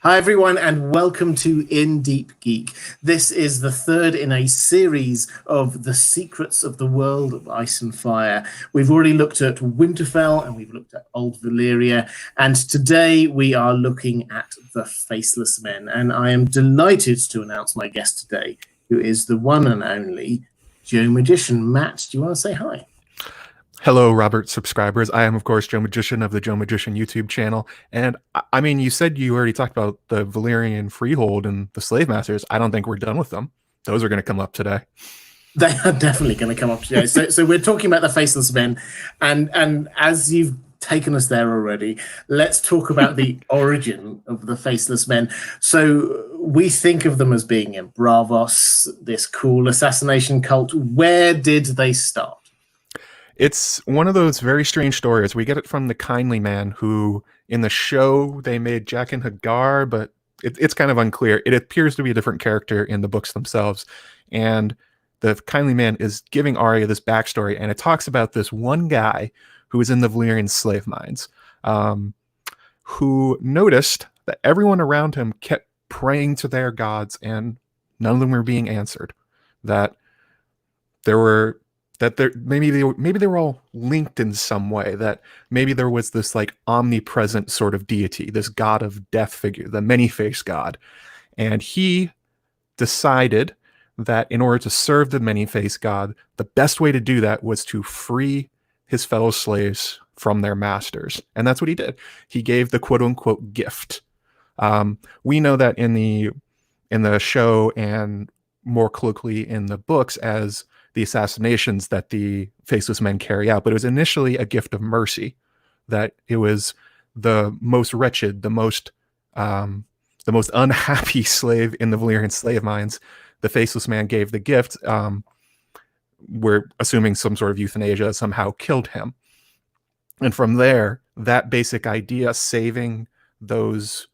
Hi, everyone, and welcome to Deep Geek. This is the third in a series of the secrets of the world of ice and fire. We've already looked at Winterfell and we've looked at Old Valyria, and today we are looking at the Faceless Men. And I am delighted to announce my guest today, who is the one and only Joe Magician. Matt, do you want to say hi? Hello, Robert subscribers. I am, of course, Joe Magician of the Joe Magician YouTube channel. And I mean, you said you already talked about the Valyrian Freehold and the Slave Masters. I don't think we're done with them. Those are going to come up today. They are definitely going to come up today. So we're talking about the Faceless Men. And as you've taken us there already, let's talk about the origin of the Faceless Men. So we think of them as being in Braavos, this cool assassination cult. Where did they start? It's one of those very strange stories. We get it from the Kindly Man, who in the show they made Jaqen H'ghar, but it's kind of unclear. It appears to be a different character in the books themselves. And the Kindly Man is giving Arya this backstory, and it talks about this one guy who was in the Valyrian slave mines, who noticed that everyone around him kept praying to their gods, and none of them were being answered. Maybe they were all linked in some way, that maybe there was this like omnipresent sort of deity, this god of death figure, the many-faced god. And he decided that in order to serve the many-faced god, the best way to do that was to free his fellow slaves from their masters. And that's what he did. He gave the quote-unquote gift. We know that in the show, and more colloquially in the books, as the assassinations that the Faceless Men carry out, but it was initially a gift of mercy, that it was the most wretched, the most unhappy slave in the Valyrian slave mines. The Faceless Man gave the gift. We're assuming some sort of euthanasia somehow killed him. And from there, that basic idea, saving those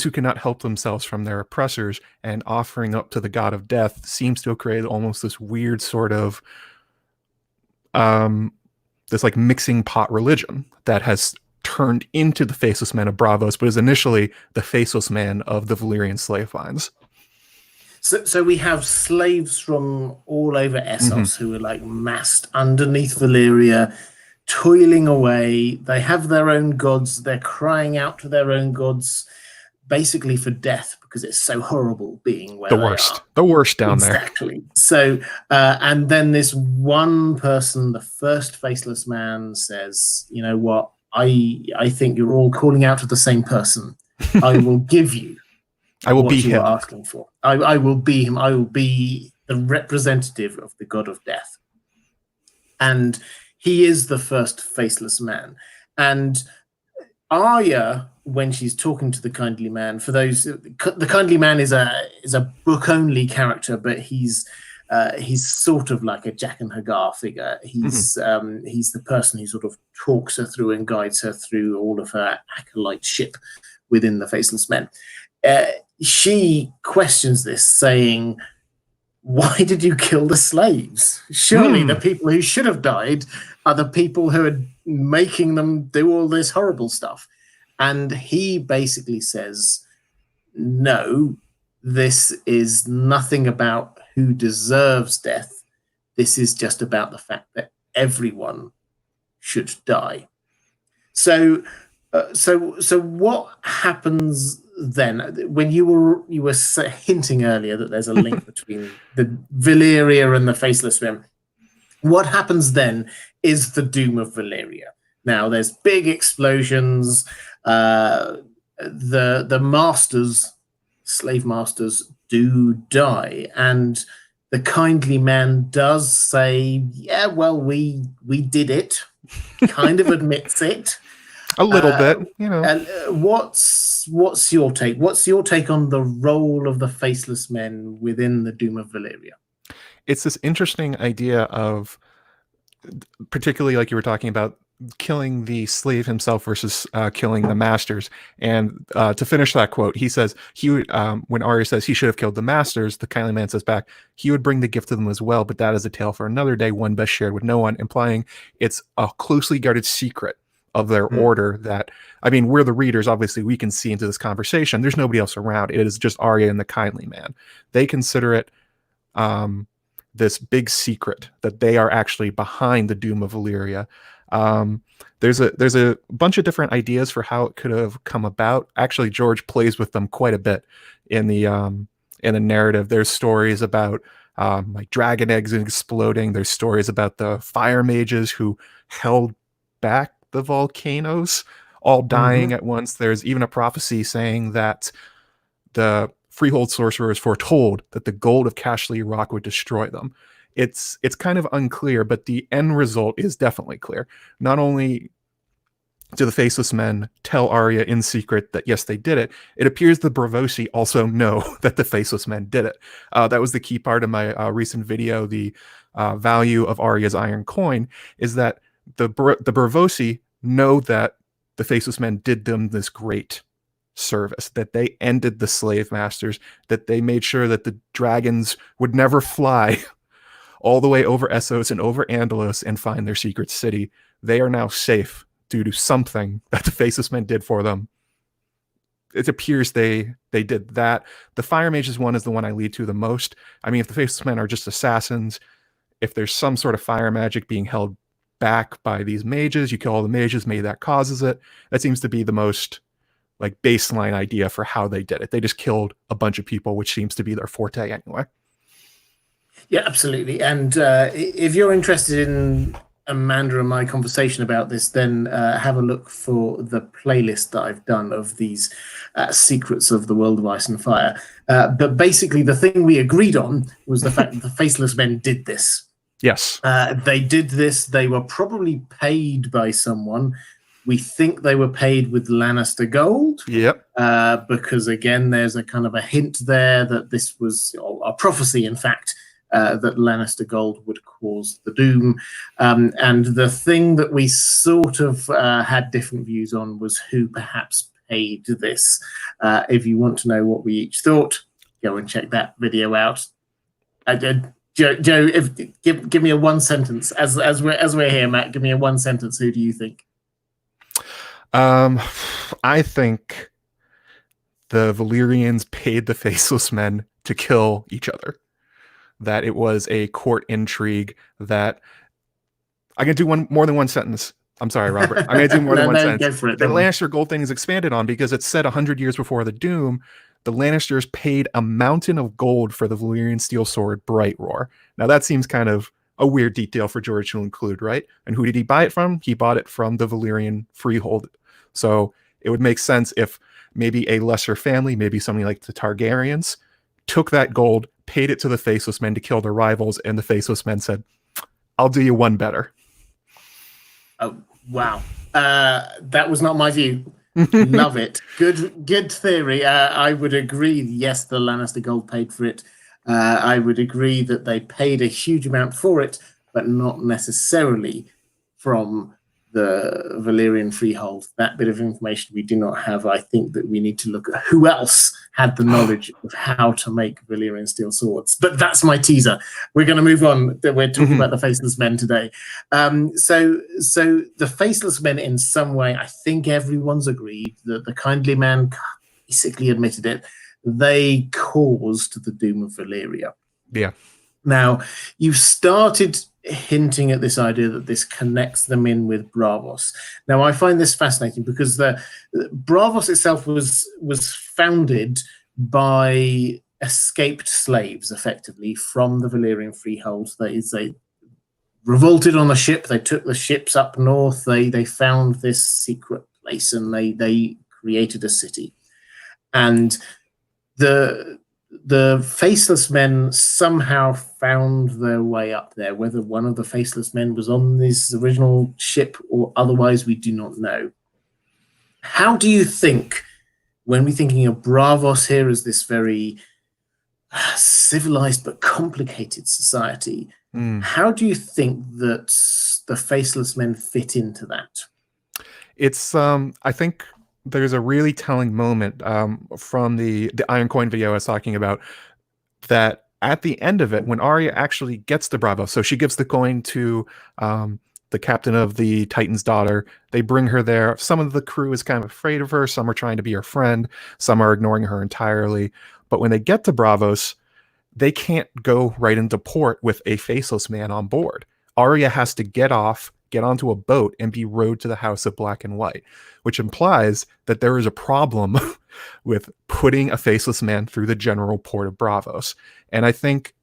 who cannot help themselves from their oppressors and offering up to the god of death, seems to have created almost this weird sort of this like mixing pot religion that has turned into the Faceless Men of Braavos, but is initially the Faceless Man of the Valyrian slave mines. So we have slaves from all over Essos who are like massed underneath Valyria, toiling away. They have their own gods. They're crying out to their own gods, basically for death, because it's so horrible being where the worst down there. Exactly. So and then this one person, the first Faceless Man, says, you know what, I think you're all calling out to the same person. I will give you I will what be you him. are asking for. I will be him. I will be the representative of the god of death. And he is the first Faceless Man. And Arya, when she's talking to the Kindly Man, for those, the Kindly Man is a book-only character, but he's sort of like a Jaqen H'ghar figure. He's the person who sort of talks her through and guides her through all of her acolyteship within the Faceless Men. She questions this, saying, why did you kill the slaves? Surely the people who should have died are the people who are making them do all this horrible stuff. And he basically says, no, this is nothing about who deserves death. This is just about the fact that everyone should die. So what happens then, when you were hinting earlier that there's a link between the Valyria and the Faceless Men? What happens then is the doom of Valyria. Now there's big explosions. The masters, slave masters, do die, and the Kindly Man does say, "Yeah, well, we did it." Kind of admits it. A little bit, you know. And what's your take? What's your take on the role of the Faceless Men within the Doom of Valyria? It's this interesting idea of, particularly like you were talking about, killing the slave himself versus killing the masters. And to finish that quote, he says when Arya says he should have killed the masters, the Kindly Man says back, he would bring the gift to them as well, but that is a tale for another day, one best shared with no one, implying it's a closely guarded secret of their order that, I mean, we're the readers, obviously we can see into this conversation. There's nobody else around. It is just Arya and the Kindly Man. They consider it this big secret that they are actually behind the doom of Valyria. There's a bunch of different ideas for how it could have come about. Actually, George plays with them quite a bit in the narrative. There's stories about like dragon eggs exploding. There's stories about the fire mages who held back the volcanoes all dying at once. There's even a prophecy saying that the freehold sorcerers foretold that the gold of Cashley Rock would destroy them. It's kind of unclear, but the end result is definitely clear. Not only do the Faceless Men tell Arya in secret that yes, they did it, it appears the Braavosi also know that the Faceless Men did it. That was the key part of my recent video. The value of Arya's iron coin is that the Braavosi know that the Faceless Men did them this great service, that they ended the slave masters, that they made sure that the dragons would never fly all the way over Essos and over Andalos and find their secret city. They are now safe due to something that the Faceless Men did for them. It appears they did that. The Fire Mages one is the one I lead to the most. I mean, if the Faceless Men are just assassins, if there's some sort of fire magic being held back by these mages, you kill all the mages, maybe that causes it. That seems to be the most like baseline idea for how they did it. They just killed a bunch of people, which seems to be their forte anyway. Yeah, absolutely. And if you're interested in Amanda and my conversation about this, then have a look for the playlist that I've done of these secrets of the world of ice and fire. But basically, the thing we agreed on was the fact that the Faceless Men did this. Yes. They did this. They were probably paid by someone. We think they were paid with Lannister gold. Yep. Because, again, there's a kind of a hint there that this was a prophecy, in fact, that Lannister gold would cause the doom. And the thing that we sort of had different views on was who perhaps paid this. If you want to know what we each thought, go and check that video out. Joe, give me a one sentence as we're here, Matt. Give me a one sentence. Who do you think? I think the Valyrians paid the Faceless Men to kill each other. That it was a court intrigue. That I can do more than one sentence. I'm sorry, Robert. I'm going to do more than one sentence. Go for it, the Lannister gold thing is expanded on because it's said 100 years before the Doom, the Lannisters paid a mountain of gold for the Valyrian steel sword Bright Roar. Now that seems kind of a weird detail for George to include, right? And who did he buy it from? He bought it from the Valyrian freehold. So it would make sense if maybe a lesser family, maybe something like the Targaryens, took that gold, paid it to the Faceless Men to kill their rivals, and the Faceless Men said, I'll do you one better. Oh, wow. That was not my view. Love it. Good theory. I would agree. Yes, the Lannister gold paid for it. I would agree that they paid a huge amount for it, but not necessarily from the Valyrian freehold. That bit of information we do not have. I think that we need to look at who else had the knowledge of how to make Valyrian steel swords. But that's my teaser. We're going to move on. We're talking about the Faceless Men today. So the Faceless Men, in some way, I think everyone's agreed that the Kindly Man basically admitted it. They caused the doom of Valyria. Yeah. Now, you started hinting at this idea that this connects them in with Braavos. Now, I find this fascinating because the Braavos itself was founded by escaped slaves, effectively, from the Valyrian freehold. They revolted on a ship. They took the ships up north. They found this secret place and they created a city. And the Faceless Men somehow found their way up there. Whether one of the Faceless Men was on this original ship or otherwise, we do not know. How do you think, when we're thinking of Braavos here as this very civilized but complicated society, how do you think that the Faceless Men fit into that? It's, I think there's a really telling moment from the Iron Coin video I was talking about, that at the end of it, when Arya actually gets the Braavos, so she gives the coin to the captain of the Titan's daughter. They bring her there. Some of the crew is kind of afraid of her. Some are trying to be her friend. Some are ignoring her entirely. But when they get to Braavos, they can't go right into port with a faceless man on board. Arya has to get onto a boat, and be rowed to the House of Black and White, which implies that there is a problem with putting a faceless man through the general port of Braavos. And I think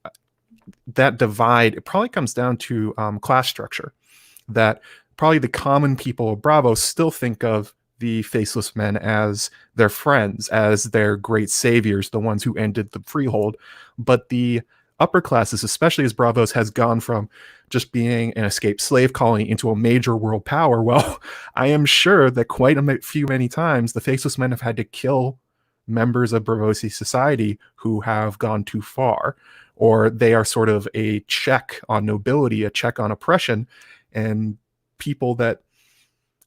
that divide, it probably comes down to class structure, that probably the common people of Braavos still think of the faceless men as their friends, as their great saviors, the ones who ended the freehold. But the upper classes, especially as Braavos has gone from just being an escaped slave colony into a major world power, well, I am sure that quite many times the faceless men have had to kill members of Braavosi society who have gone too far, or they are sort of a check on nobility, a check on oppression, and people that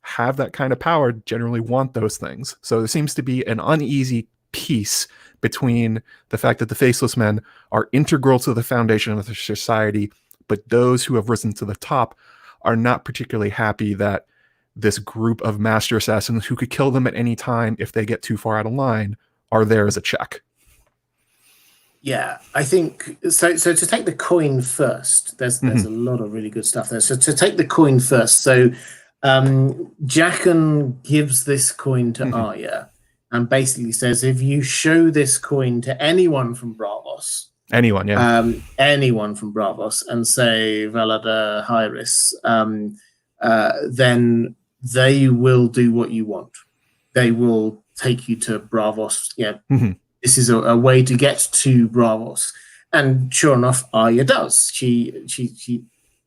have that kind of power generally want those things. So there seems to be an uneasy peace between the fact that the faceless men are integral to the foundation of the society, but those who have risen to the top are not particularly happy that this group of master assassins who could kill them at any time if they get too far out of line are there as a check. Yeah, I think so. So to take the coin first, there's a lot of really good stuff there. So to take the coin first, so Jaqen gives this coin to Arya and basically says, if you show this coin to anyone from Braavos, anyone from Braavos, and say Valada Hyris, then they will do what you want. They will take you to Braavos. Yeah. This is a way to get to Braavos. And sure enough, Arya does. She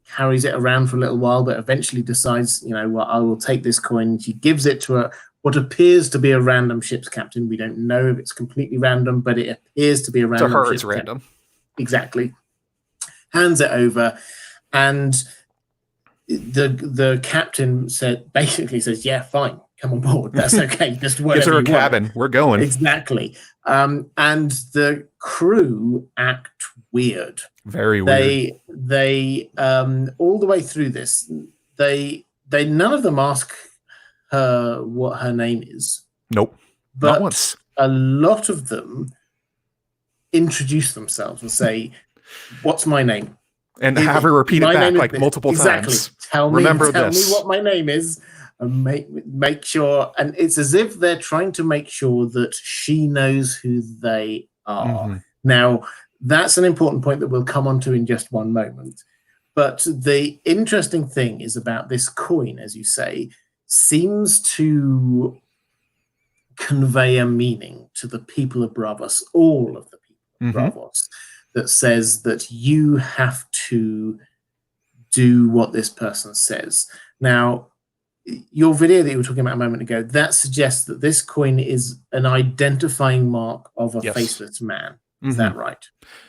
carries it around for a little while, but eventually decides, you know what, I will take this coin. She gives it to what appears to be a random ship's captain. We don't know if it's completely random, but it appears to be a random. To her, it's random. Exactly. Hands it over, and the captain basically says, yeah, fine, come on board. That's okay. Just whatever. Gives her a cabin. We're going. Exactly. And the crew act weird. Very weird. They all the way through this, they none of them ask her what her name is. Nope. But not once. A lot of them introduce themselves and say, "What's my name?" And have her repeat it back like multiple times. Tell me what my name is. And make sure, and it's as if they're trying to make sure that she knows who they are. Now, that's an important point that we'll come on to in just one moment. But the interesting thing is about this coin, as you say, seems to convey a meaning to the people of Braavos, all of the people of Braavos, that says that you have to do what this person says. Now, your video that you were talking about a moment ago, that suggests that this coin is an identifying mark of a faceless man. Is that right?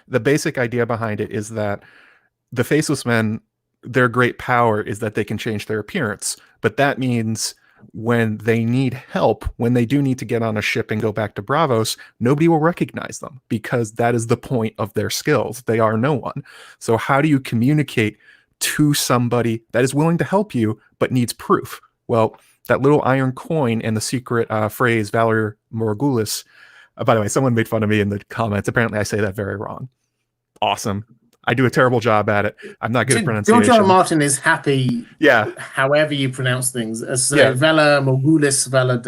The basic idea behind it is that the faceless men, their great power is that they can change their appearance. But that means when they need help, when they do need to get on a ship and go back to Braavos, nobody will recognize them because that is the point of their skills. They are no one. So how do you communicate to somebody that is willing to help you but needs proof? Well, that little iron coin and the secret phrase Valor Morgulis. By the way, someone made fun of me in the comments. Apparently I say that very wrong. Awesome. I do a terrible job at it. I'm not good at pronunciation. George R. R. Martin is happy however you pronounce things. So Valor Morgulis, Valor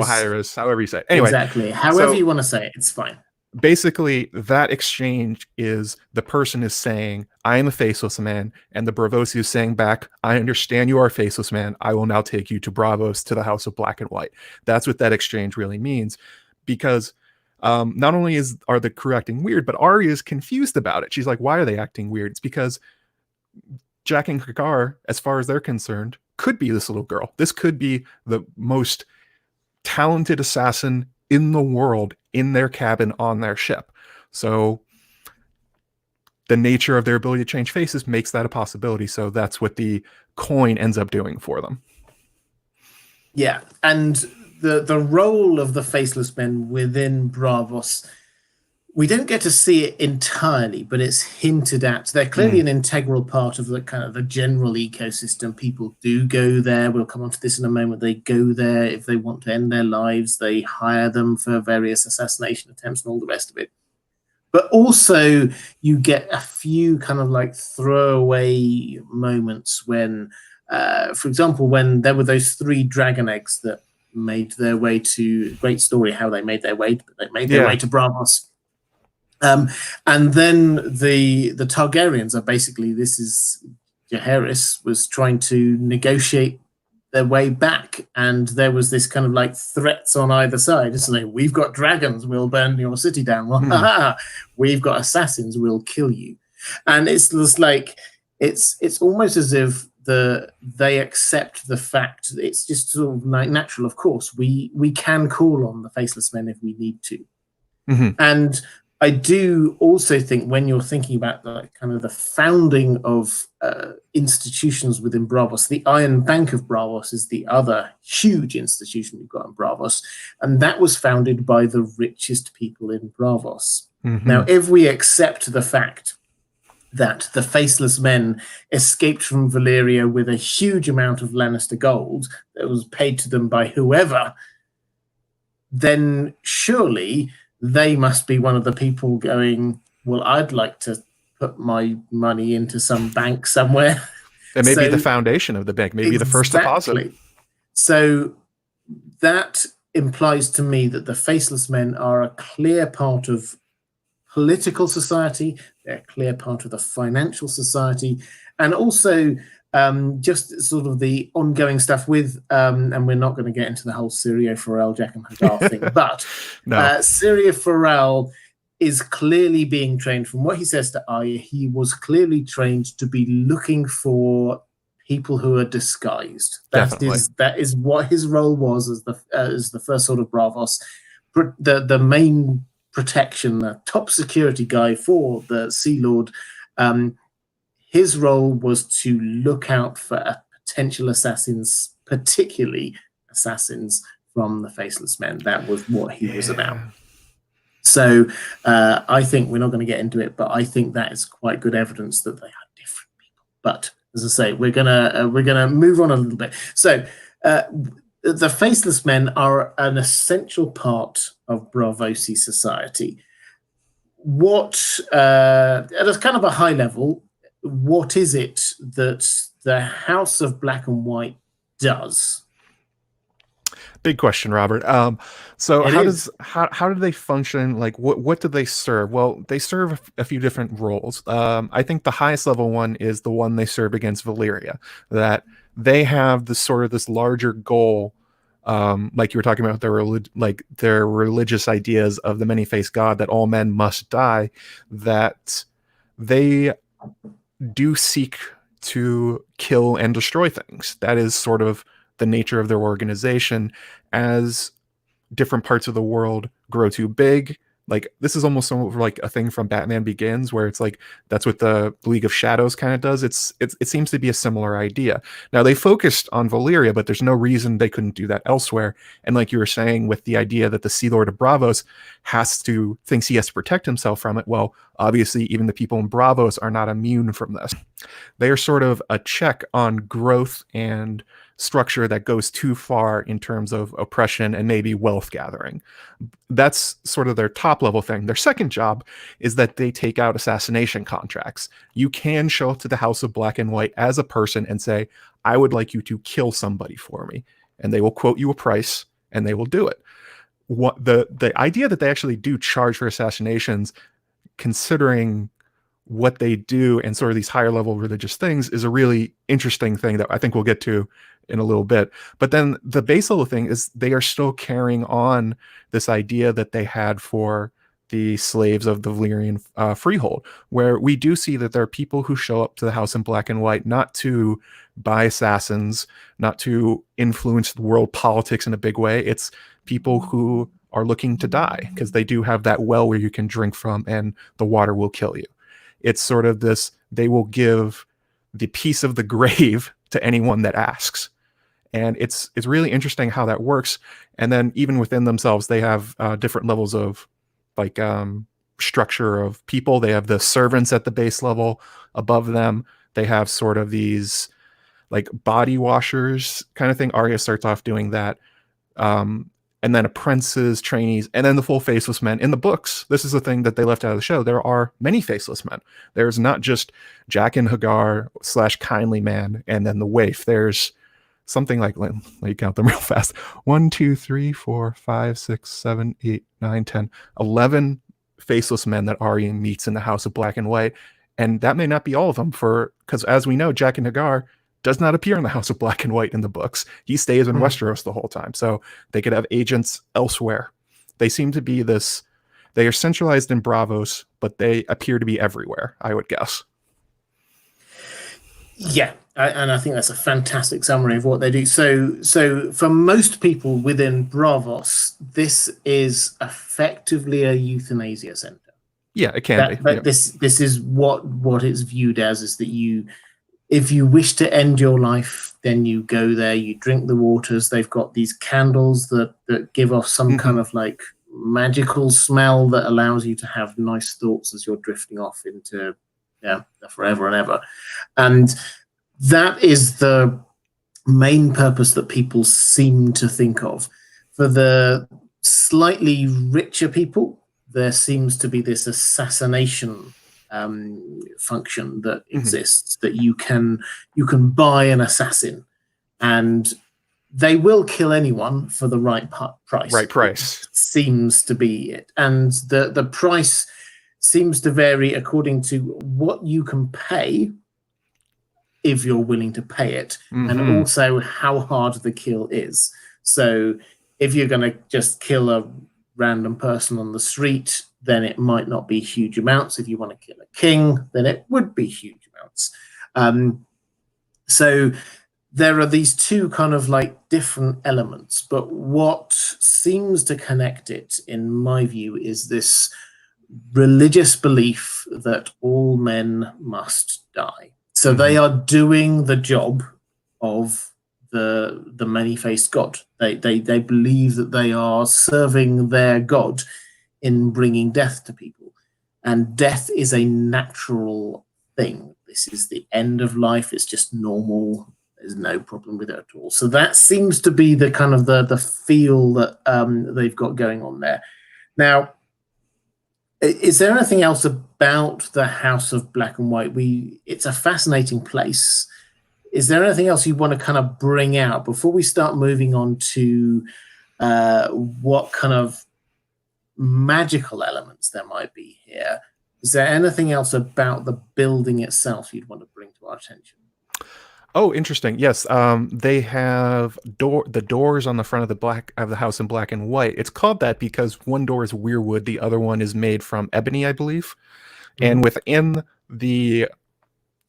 Hyris, however you say it. Anyway, exactly. However you want to say it, it's fine. Basically, that exchange is the person is saying, I am a faceless man, and the Braavosi is saying back, I understand you are a faceless man. I will now take you to Braavos, to the House of Black and White. That's what that exchange really means, because not only are the crew acting weird, but Arya is confused about it. She's like, why are they acting weird? It's because Jaqen H'ghar, as far as they're concerned, could be this little girl. This could be the most talented assassin in the world in their cabin on their ship. So the nature of their ability to change faces makes that a possibility. So that's what the coin ends up doing for them. Yeah, and the role of the faceless men within Braavos, We don't get to see it entirely, but it's hinted at. They're clearly an integral part of the kind of the general ecosystem. People do go there. We'll come on to this in a moment. They go there if they want to end their lives. They hire them for various assassination attempts and all the rest of it. But also, you get a few kind of like throwaway moments when, for example, when there were those 3 dragon eggs that made their way to, great story how they made their way, but they made their way to Braavos. And then the Targaryens are basically, this is Jaehaerys was trying to negotiate their way back, and there was this kind of like threats on either side. It's like, we've got dragons, we'll burn your city down. Well, we've got assassins, we'll kill you. And it's just like it's almost as if they accept the fact. It's just sort of like natural. Of course, we can call on the Faceless Men if we need to, and I do also think when you're thinking about the kind of the founding of institutions within Braavos, the Iron Bank of Braavos is the other huge institution we've got in Braavos, and that was founded by the richest people in Braavos. Now, if we accept the fact that the Faceless Men escaped from Valyria with a huge amount of Lannister gold that was paid to them by whoever, then surely they must be one of the people going, well, I'd like to put my money into some bank somewhere. That may be the foundation of the bank, maybe the first deposit. So that implies to me that the Faceless Men are a clear part of political society, they're a clear part of the financial society, and also just sort of the ongoing stuff with, and we're not going to get into the whole Syrio Forel, Jack and Hagar thing, but Syrio Forel is clearly being trained, from what he says to Arya, he was clearly trained to be looking for people who are disguised. That is what his role was as the first sort of Braavos, the main protection, the top security guy for the Sea Lord. His role was to look out for potential assassins, particularly assassins from the Faceless Men. That was what he was about. So I think we're not going to get into it, but I think that is quite good evidence that they are different people. But as I say, we're gonna move on a little bit. So the Faceless Men are an essential part of Braavosi society. What, at a kind of a high level, what is it that the House of Black and White does? Big question, Robert. So how do they function? Like, what do they serve? Well, they serve a few different roles. I think the highest level one is the one they serve against Valyria. That they have this larger goal, like you were talking about their religious ideas of the many-faced God, that all men must die. That they do seek to kill and destroy things. That is sort of the nature of their organization. As different parts of the world grow too big, like this is almost like a thing from Batman Begins, where it's like that's what the League of Shadows kind of does. It seems to be a similar idea. Now they focused on Valyria, but there's no reason they couldn't do that elsewhere. And like you were saying, with the idea that the Sea Lord of Braavos thinks he has to protect himself from it. Well, obviously, even the people in Braavos are not immune from this. They are sort of a check on growth and structure that goes too far in terms of oppression and maybe wealth gathering. That's sort of their top level thing. Their second job is that they take out assassination contracts. You can show up to the House of Black and White as a person and say, I would like you to kill somebody for me. And they will quote you a price and they will do it. What the idea that they actually do charge for assassinations, considering what they do and sort of these higher level religious things, is a really interesting thing that I think we'll get to in a little bit. But then the base level thing is they are still carrying on this idea that they had for the slaves of the Valyrian freehold, where we do see that there are people who show up to the House in Black and White not to buy assassins, not to influence the world politics in a big way. It's people who are looking to die because they do have that well where you can drink from and the water will kill you. It's sort of this, they will give the piece of the grave to anyone that asks. And it's really interesting how that works. And then even within themselves, they have different levels of like structure of people. They have the servants at the base level. Above them, they have sort of these like body washers kind of thing. Arya starts off doing that. And then apprentices, trainees, and then the full faceless men. In the books, this is the thing that they left out of the show. There are many faceless men. There's not just Jaqen H'ghar / kindly man, and then the waif. There's something like, let me count them real fast. 1, 2, 3, 4, 5, 6, 7, 8, 9, 10, 11 faceless men that Arya meets in the House of Black and White. And that may not be all of them, because as we know, Jaqen H'ghar does not appear in the House of Black and White in the books. He stays in Westeros the whole time. So they could have agents elsewhere. They seem to be this, they are centralized in Braavos, but they appear to be everywhere, I would guess. Yeah, and I think that's a fantastic summary of what they do. So for most people within Braavos, this is effectively a euthanasia center. Yeah, it can be. But yeah. This is what it's viewed as, is that if you wish to end your life, then you go there, you drink the waters. They've got these candles that give off some kind of like magical smell that allows you to have nice thoughts as you're drifting off into forever and ever. And that is the main purpose that people seem to think of. For the slightly richer people, there seems to be this assassination function that exists, that you can buy an assassin, and they will kill anyone for the right price. Right price seems to be it, and the price seems to vary according to what you can pay, if you're willing to pay it, and also how hard the kill is. So if you're going to just kill a random person on the street, then it might not be huge amounts. If you want to kill a king, then it would be huge amounts. So there are these two kind of like different elements, but what seems to connect it, in my view, is this religious belief that all men must die. So they are doing the job of the many-faced god. They believe that they are serving their god in bringing death to people, and death is a natural thing. This is the end of life. It's just normal. There's no problem with it at all. So that seems to be the kind of the feel that they've got going on there. Now, is there anything else about the House of Black and White? It's a fascinating place. Is there anything else you want to kind of bring out before we start moving on to what kind of magical elements there might be here? Is there anything else about the building itself you'd want to bring to our attention? Oh, interesting. Yes, they have the doors on the front of the House in Black and White. It's called that because one door is weirwood, the other one is made from ebony, I believe. And within the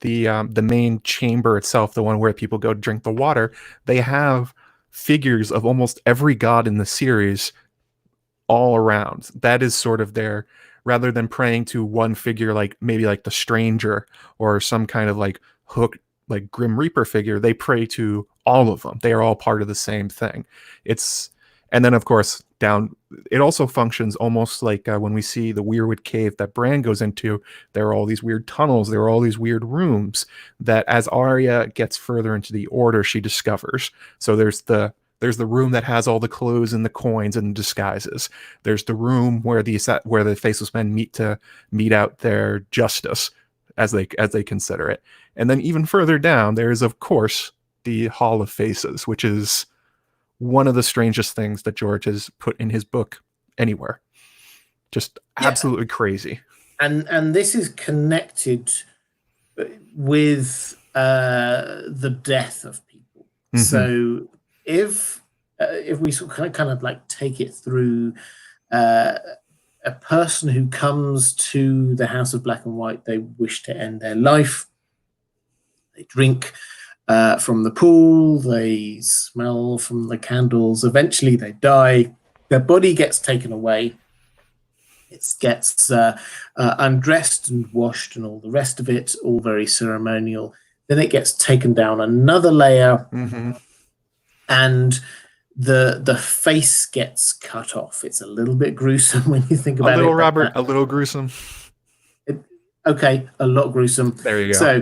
main chamber itself, the one where people go drink the water, they have figures of almost every god in the series all around. That is sort of their, rather than praying to one figure, like maybe like the Stranger or some kind of like hook, like Grim Reaper figure, they pray to all of them. They are all part of the same thing. And then of course down, it also functions almost like when we see the Weirwood cave that Bran goes into, there are all these weird tunnels, there are all these weird rooms that as Arya gets further into the Order, she discovers. So there's the room that has all the clothes and the coins and disguises. There's the room where the Faceless Men meet out their justice, as they consider it. And then even further down, there is of course the Hall of Faces, which is one of the strangest things that George has put in his book anywhere. Just absolutely crazy. And this is connected with the death of people. So if we sort of kind of like take it through a person who comes to the House of Black and White, they wish to end their life. They drink from the pool, they smell from the candles, eventually they die, their body gets taken away, it gets undressed and washed and all the rest of it, all very ceremonial. Then it gets taken down another layer, and the face gets cut off. It's a little bit gruesome when you think A about little, it. Robert, a little gruesome. Okay, a lot gruesome. There you go. So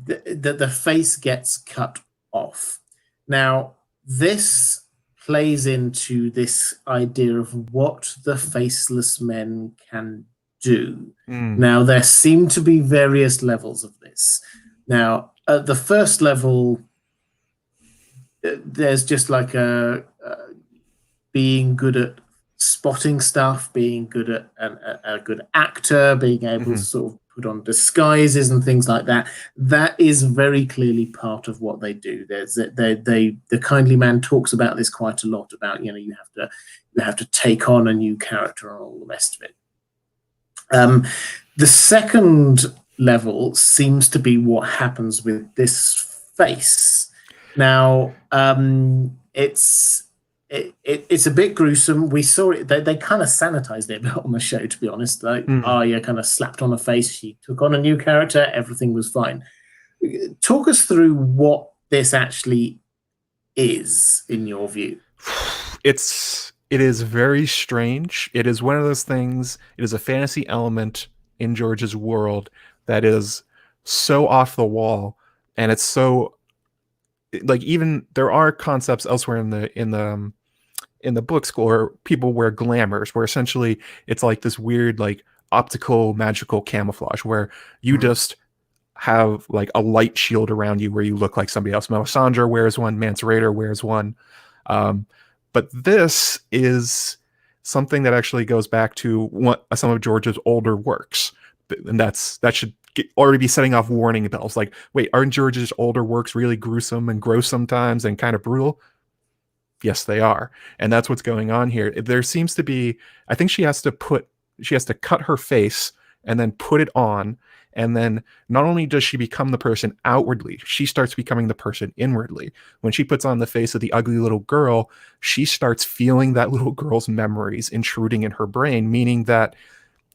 the face gets cut off. Now, this plays into this idea of what the Faceless Men can do. Now, there seem to be various levels of this. Now, at the first level, there's just like a being good at spotting stuff, being good at a good actor, being able to sort of put on disguises and things like that. That is very clearly part of what they do. The Kindly Man talks about this quite a lot, about, you know, you have to take on a new character and all the rest of it. The second level seems to be what happens with this face. Now, it's a bit gruesome. We saw it. They kind of sanitized it a bit on the show, to be honest. Like, Arya kind of slapped on a face. She took on a new character. Everything was fine. Talk us through what this actually is, in your view. It is very strange. It is one of those things. It is a fantasy element in George's world that is so off the wall, and it's so, like, even there are concepts elsewhere in the books where people wear glamours, where essentially it's like this weird, like, optical magical camouflage where you just have like a light shield around you where you look like somebody else. Melisandre wears one, Mance Rayder wears one. But this is something that actually goes back to some of George's older works. And that should already be setting off warning bells. Like, wait, aren't George's older works really gruesome and gross sometimes and kind of brutal? Yes, they are. And that's what's going on here. There seems to be, I think she has to cut her face and then put it on. And then not only does she become the person outwardly, she starts becoming the person inwardly. When she puts on the face of the ugly little girl, she starts feeling that little girl's memories intruding in her brain, meaning that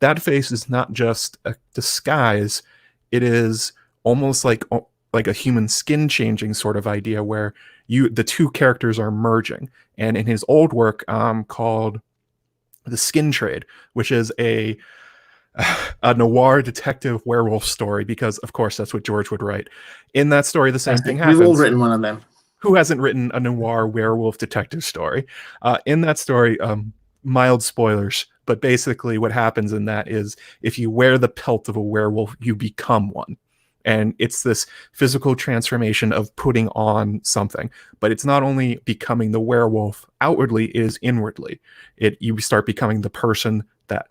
that face is not just a disguise. It is almost like a human skin changing sort of idea where the two characters are merging. And in his old work called The Skin Trade, which is a noir detective werewolf story, because of course that's what George would write. In that story, the same thing happens. We've all written one of them. Who hasn't written a noir werewolf detective story? In that story, mild spoilers, but basically what happens in that is if you wear the pelt of a werewolf, you become one. And it's this physical transformation of putting on something. But it's not only becoming the werewolf outwardly, it is inwardly. You start becoming the person that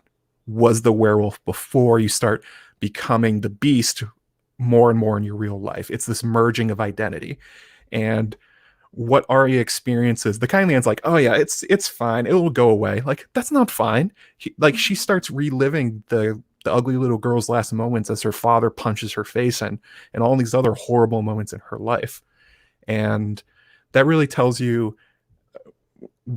was the werewolf before you start becoming the beast more and more in your real life. It's this merging of identity. And what Arya experiences, the Kindly Man's like, oh yeah, it's fine, it will go away. Like, that's not fine. She starts reliving the ugly little girl's last moments as her father punches her face in, and all these other horrible moments in her life. And that really tells you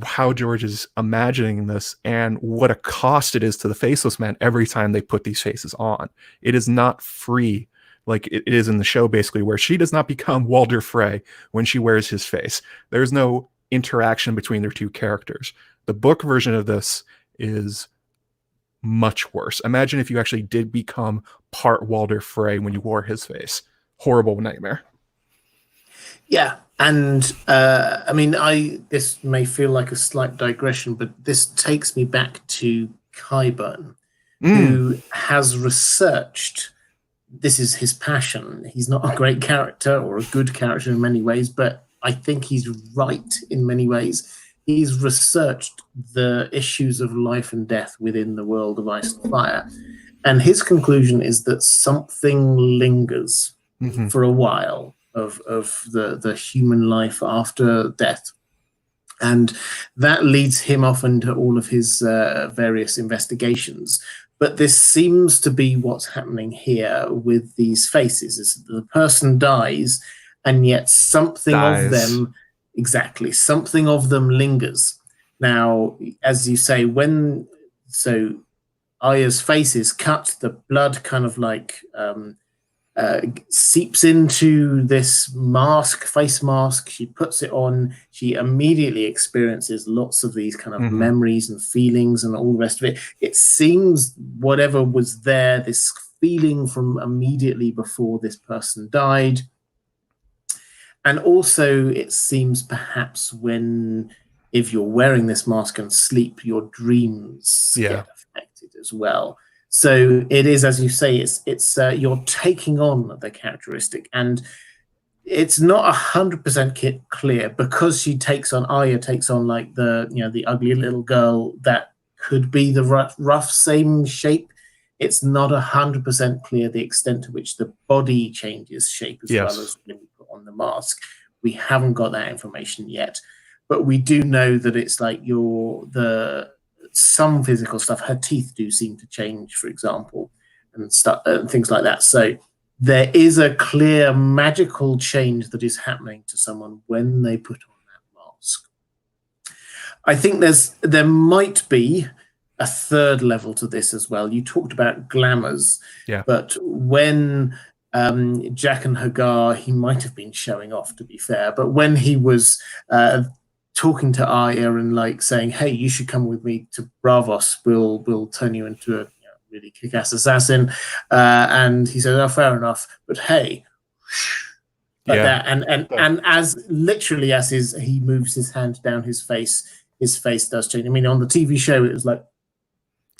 how George is imagining this and what a cost it is to the Faceless Men every time they put these faces on. It is not free like it is in the show, basically, where she does not become Walder Frey when she wears his face. There's no interaction between their two characters. The book version of this is much worse. Imagine if you actually did become part Walder Frey when you wore his face. Horrible nightmare. Yeah, and I mean, this may feel like a slight digression, but this takes me back to Qyburn, who has researched. This is his passion. He's not a great character or a good character in many ways, but I think he's right in many ways. He's researched the issues of life and death within the world of Ice and Fire. And his conclusion is that something lingers for a while of the human life after death. And that leads him off into all of his various investigations. But this seems to be what's happening here with these faces, is the person dies, and yet something of them, exactly, something of them lingers. Now, as you say, so Arya's face is cut, the blood kind of like seeps into this face mask. She puts it on. She immediately experiences lots of these kind of memories and feelings and all the rest of it. It seems whatever was there, this feeling from immediately before this person died. And also it seems perhaps if you're wearing this mask and sleep, your dreams get affected as well. So it is, as you say, it's you're taking on the characteristic, and it's not 100% clear, because Arya takes on like the ugly little girl that could be the rough same shape. It's not 100% clear the extent to which the body changes shape as well as when we put on the mask. We haven't got that information yet, but we do know that it's like some physical stuff. Her teeth do seem to change, for example, and things like that. So there is a clear magical change that is happening to someone when they put on that mask. I think there might be a third level to this as well. You talked about glamours, but when Jack and Hagar, he might have been showing off, to be fair, but when he was talking to Arya and like saying, "Hey, you should come with me to Braavos. We'll turn you into a really kick-ass assassin," and he said, "Oh, fair enough, but hey," like that, and as literally as he moves his hand down his face does change. I mean, on the TV show, it was like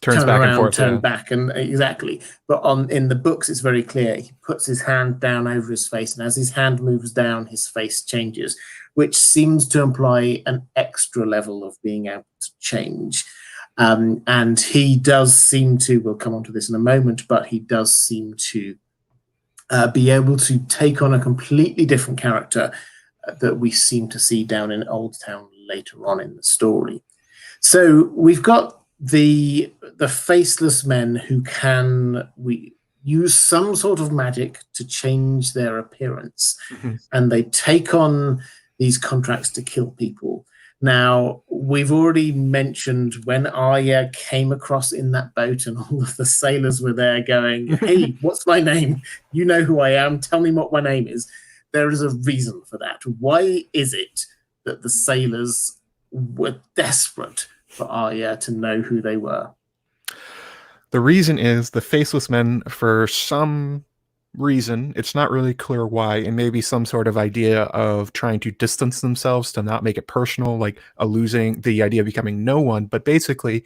turns turn back around, and forth, turn back, and exactly. But in the books, it's very clear. He puts his hand down over his face, and as his hand moves down, his face changes, which seems to imply an extra level of being able to change. And he does seem to, we'll come on to this in a moment, but he does seem to be able to take on a completely different character that we seem to see down in Old Town later on in the story. So we've got the Faceless Men who we use some sort of magic to change their appearance, and they take on these contracts to kill people. Now, we've already mentioned when Arya came across in that boat and all of the sailors were there going, "Hey, what's my name? You know who I am. Tell me what my name is." There is a reason for that. Why is it that the sailors were desperate for Arya to know who they were? The reason is the Faceless Men, for some reason, it's not really clear why, and maybe some sort of idea of trying to distance themselves to not make it personal, like losing the idea of becoming no one. But basically,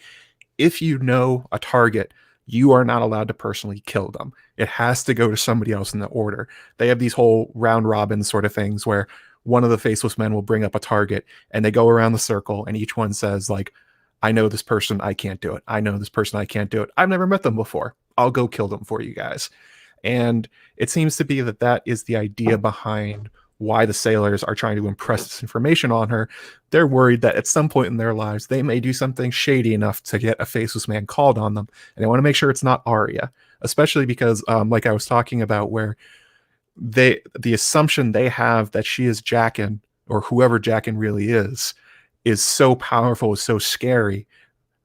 if you know a target, you are not allowed to personally kill them. It has to go to somebody else in the order. They have these whole round robin sort of things where one of the Faceless Men will bring up a target and they go around the circle and each one says like, "I know this person, I can't do it. I know this person, I can't do it. I've never met them before. I'll go kill them for you guys." And it seems to be that is the idea behind why the sailors are trying to impress this information on her. They're worried that at some point in their lives, they may do something shady enough to get a Faceless Man called on them. And they want to make sure it's not Arya, especially because, like I was talking about, where the assumption they have that she is Jaqen, or whoever Jaqen really is so powerful, is so scary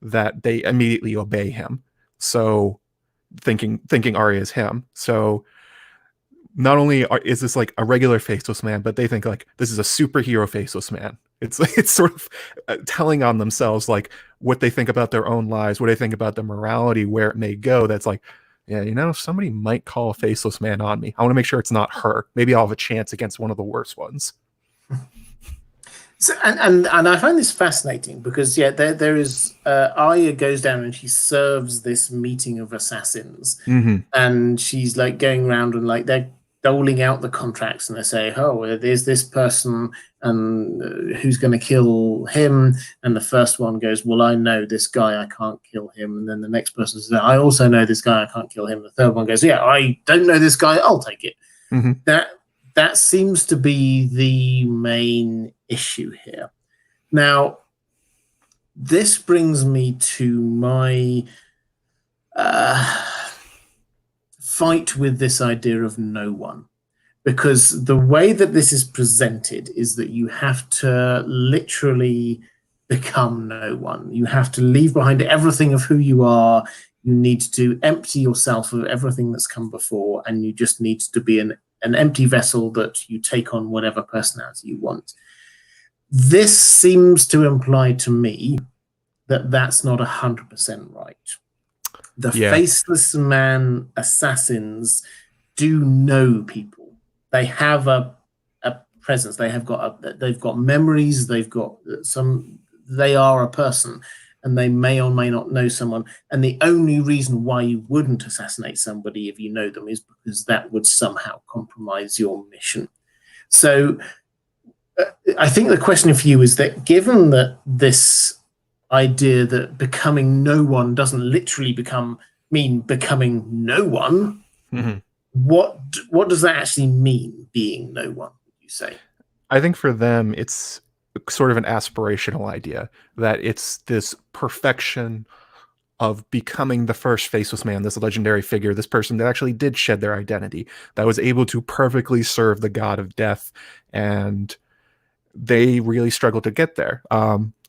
that they immediately obey him. So thinking Arya is him. So not only is this like a regular Faceless Man, but they think like this is a superhero Faceless Man. It's sort of telling on themselves like what they think about their own lives, what they think about their morality, where it may go. That's like, yeah, somebody might call a Faceless Man on me. I want to make sure it's not her. Maybe I'll have a chance against one of the worst ones. So, and I find this fascinating because there is Arya goes down and she serves this meeting of assassins, and she's like going around and like they're doling out the contracts and they say, "Oh, there's this person and who's going to kill him," and the first one goes, "Well, I know this guy, I can't kill him," and then the next person says, "I also know this guy, I can't kill him." The third one goes, "Yeah, I don't know this guy, I'll take it." That seems to be the main issue here. Now, this brings me to my fight with this idea of no one, because the way that this is presented is that you have to literally become no one. You have to leave behind everything of who you are. You need to empty yourself of everything that's come before, and you just need to be an empty vessel that you take on whatever personality you want. This seems to imply to me that that's not 100% right. The Faceless Man assassins do know people. They have a presence. They've got memories. They are a person, and they may or may not know someone. And the only reason why you wouldn't assassinate somebody if you know them is because that would somehow compromise your mission. So I think the question for you is that, given that this idea that becoming no one doesn't literally mean becoming no one, what does that actually mean, being no one, would you say? I think for them, it's sort of an aspirational idea, that it's this perfection of becoming the first Faceless Man, this legendary figure, this person that actually did shed their identity, that was able to perfectly serve the god of death, and they really struggled to get there.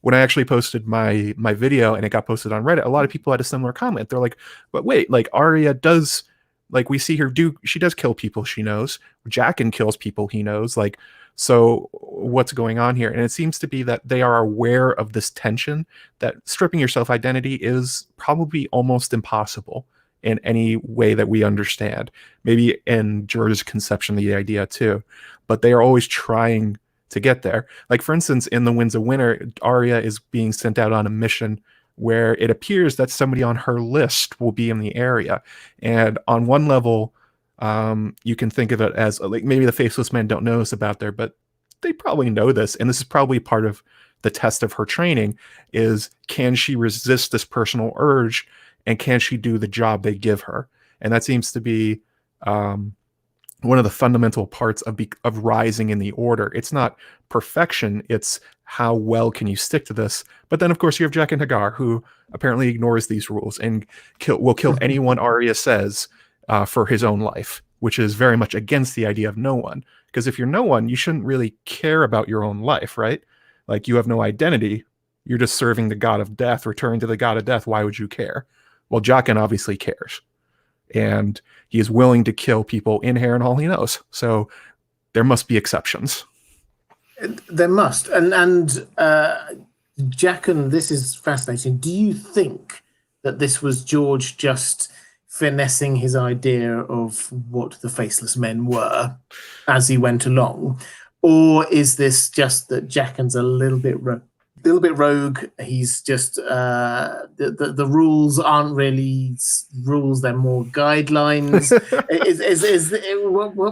When I actually posted my video and it got posted on Reddit, a lot of people had a similar comment. They're like, but wait, like Arya does, like we see her she does kill people she knows. Jaqen kills people he knows. Like, so what's going on here? And it seems to be that they are aware of this tension, that stripping your self-identity is probably almost impossible in any way that we understand. Maybe in George's conception of the idea too, but they are always trying to get there. Like, for instance, in The Winds of Winter, Arya is being sent out on a mission where it appears that somebody on her list will be in the area. And on one level, you can think of it as like maybe the Faceless Men don't know this about there, but they probably know this. And this is probably part of the test of her training, is can she resist this personal urge, and can she do the job they give her? And that seems to be one of the fundamental parts of rising in the order. It's not perfection, it's how well can you stick to this. But then, of course, you have Jaqen H'ghar, who apparently ignores these rules and will kill anyone Arya says for his own life, which is very much against the idea of no one. Because if you're no one, you shouldn't really care about your own life, right? Like, you have no identity. You're just serving the god of death, returning to the god of death. Why would you care? Well, Jaqen obviously cares. And he is willing to kill people in Harrenhal he knows. So there must be exceptions. There must. And Jaqen, this is fascinating. Do you think that this was George just finessing his idea of what the Faceless Men were as he went along? Or is this just that Jaqen's a little bit rogue? He's just the rules aren't really rules; they're more guidelines.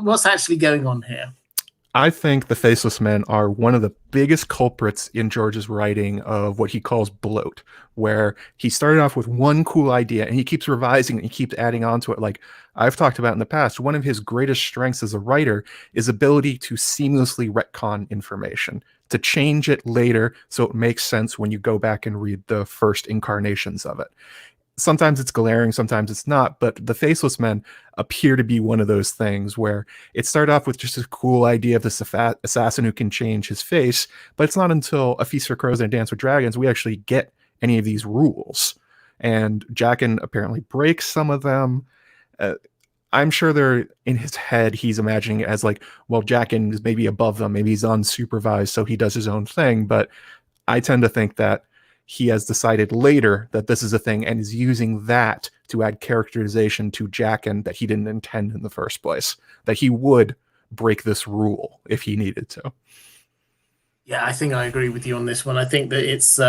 What's actually going on here? I think the Faceless Men are one of the biggest culprits in George's writing of what he calls bloat, where he started off with one cool idea and he keeps revising it, he keeps adding on to it. Like I've talked about in the past, one of his greatest strengths as a writer is ability to seamlessly retcon information, to change it later so it makes sense when you go back and read the first incarnations of it. Sometimes it's glaring, sometimes it's not, but the Faceless Men appear to be one of those things where it started off with just a cool idea of this assassin who can change his face, but it's not until A Feast for Crows and A Dance with Dragons we actually get any of these rules. And Jaqen apparently breaks some of them. I'm sure they're in his head, he's imagining it as like, well, Jaqen is maybe above them, maybe he's unsupervised, so he does his own thing. But I tend to think that he has decided later that this is a thing and is using that to add characterization to Jaqen that he didn't intend in the first place, that he would break this rule if he needed to. Yeah, I think I agree with you on this one. I think that it's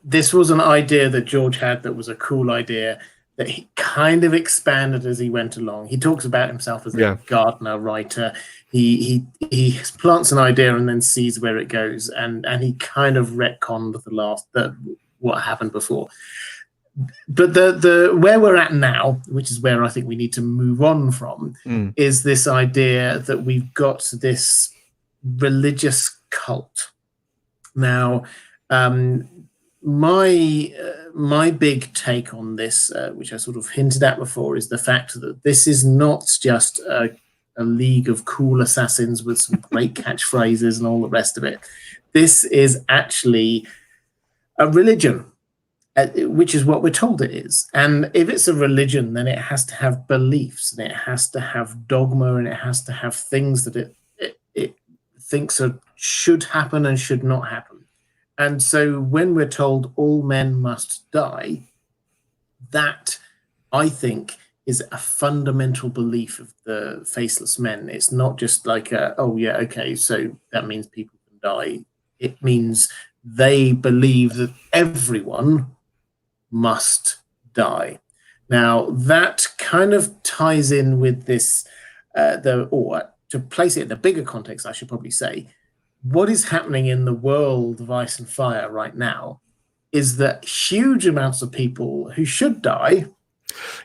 this was an idea that George had that was a cool idea that he kind of expanded as he went along. He talks about himself as a gardener writer. He plants an idea and then sees where it goes, and he kind of retconned what happened before. But the where we're at now, which is where I think we need to move on from, is this idea that we've got this religious cult. Now, my big take on this, which I sort of hinted at before, is the fact that this is not just a league of cool assassins with some great catchphrases and all the rest of it. This is actually a religion. which is what we're told it is. And if it's a religion, then it has to have beliefs, and it has to have dogma, and it has to have things that it thinks should happen and should not happen. And so when we're told all men must die, that, I think, is a fundamental belief of the Faceless Men. It's not just like, oh, yeah, okay, so that means people can die. It means they believe that everyone must die. Now, that kind of ties in with this, or to place it in a bigger context, I should probably say, what is happening in the world of Ice and Fire right now is that huge amounts of people who should die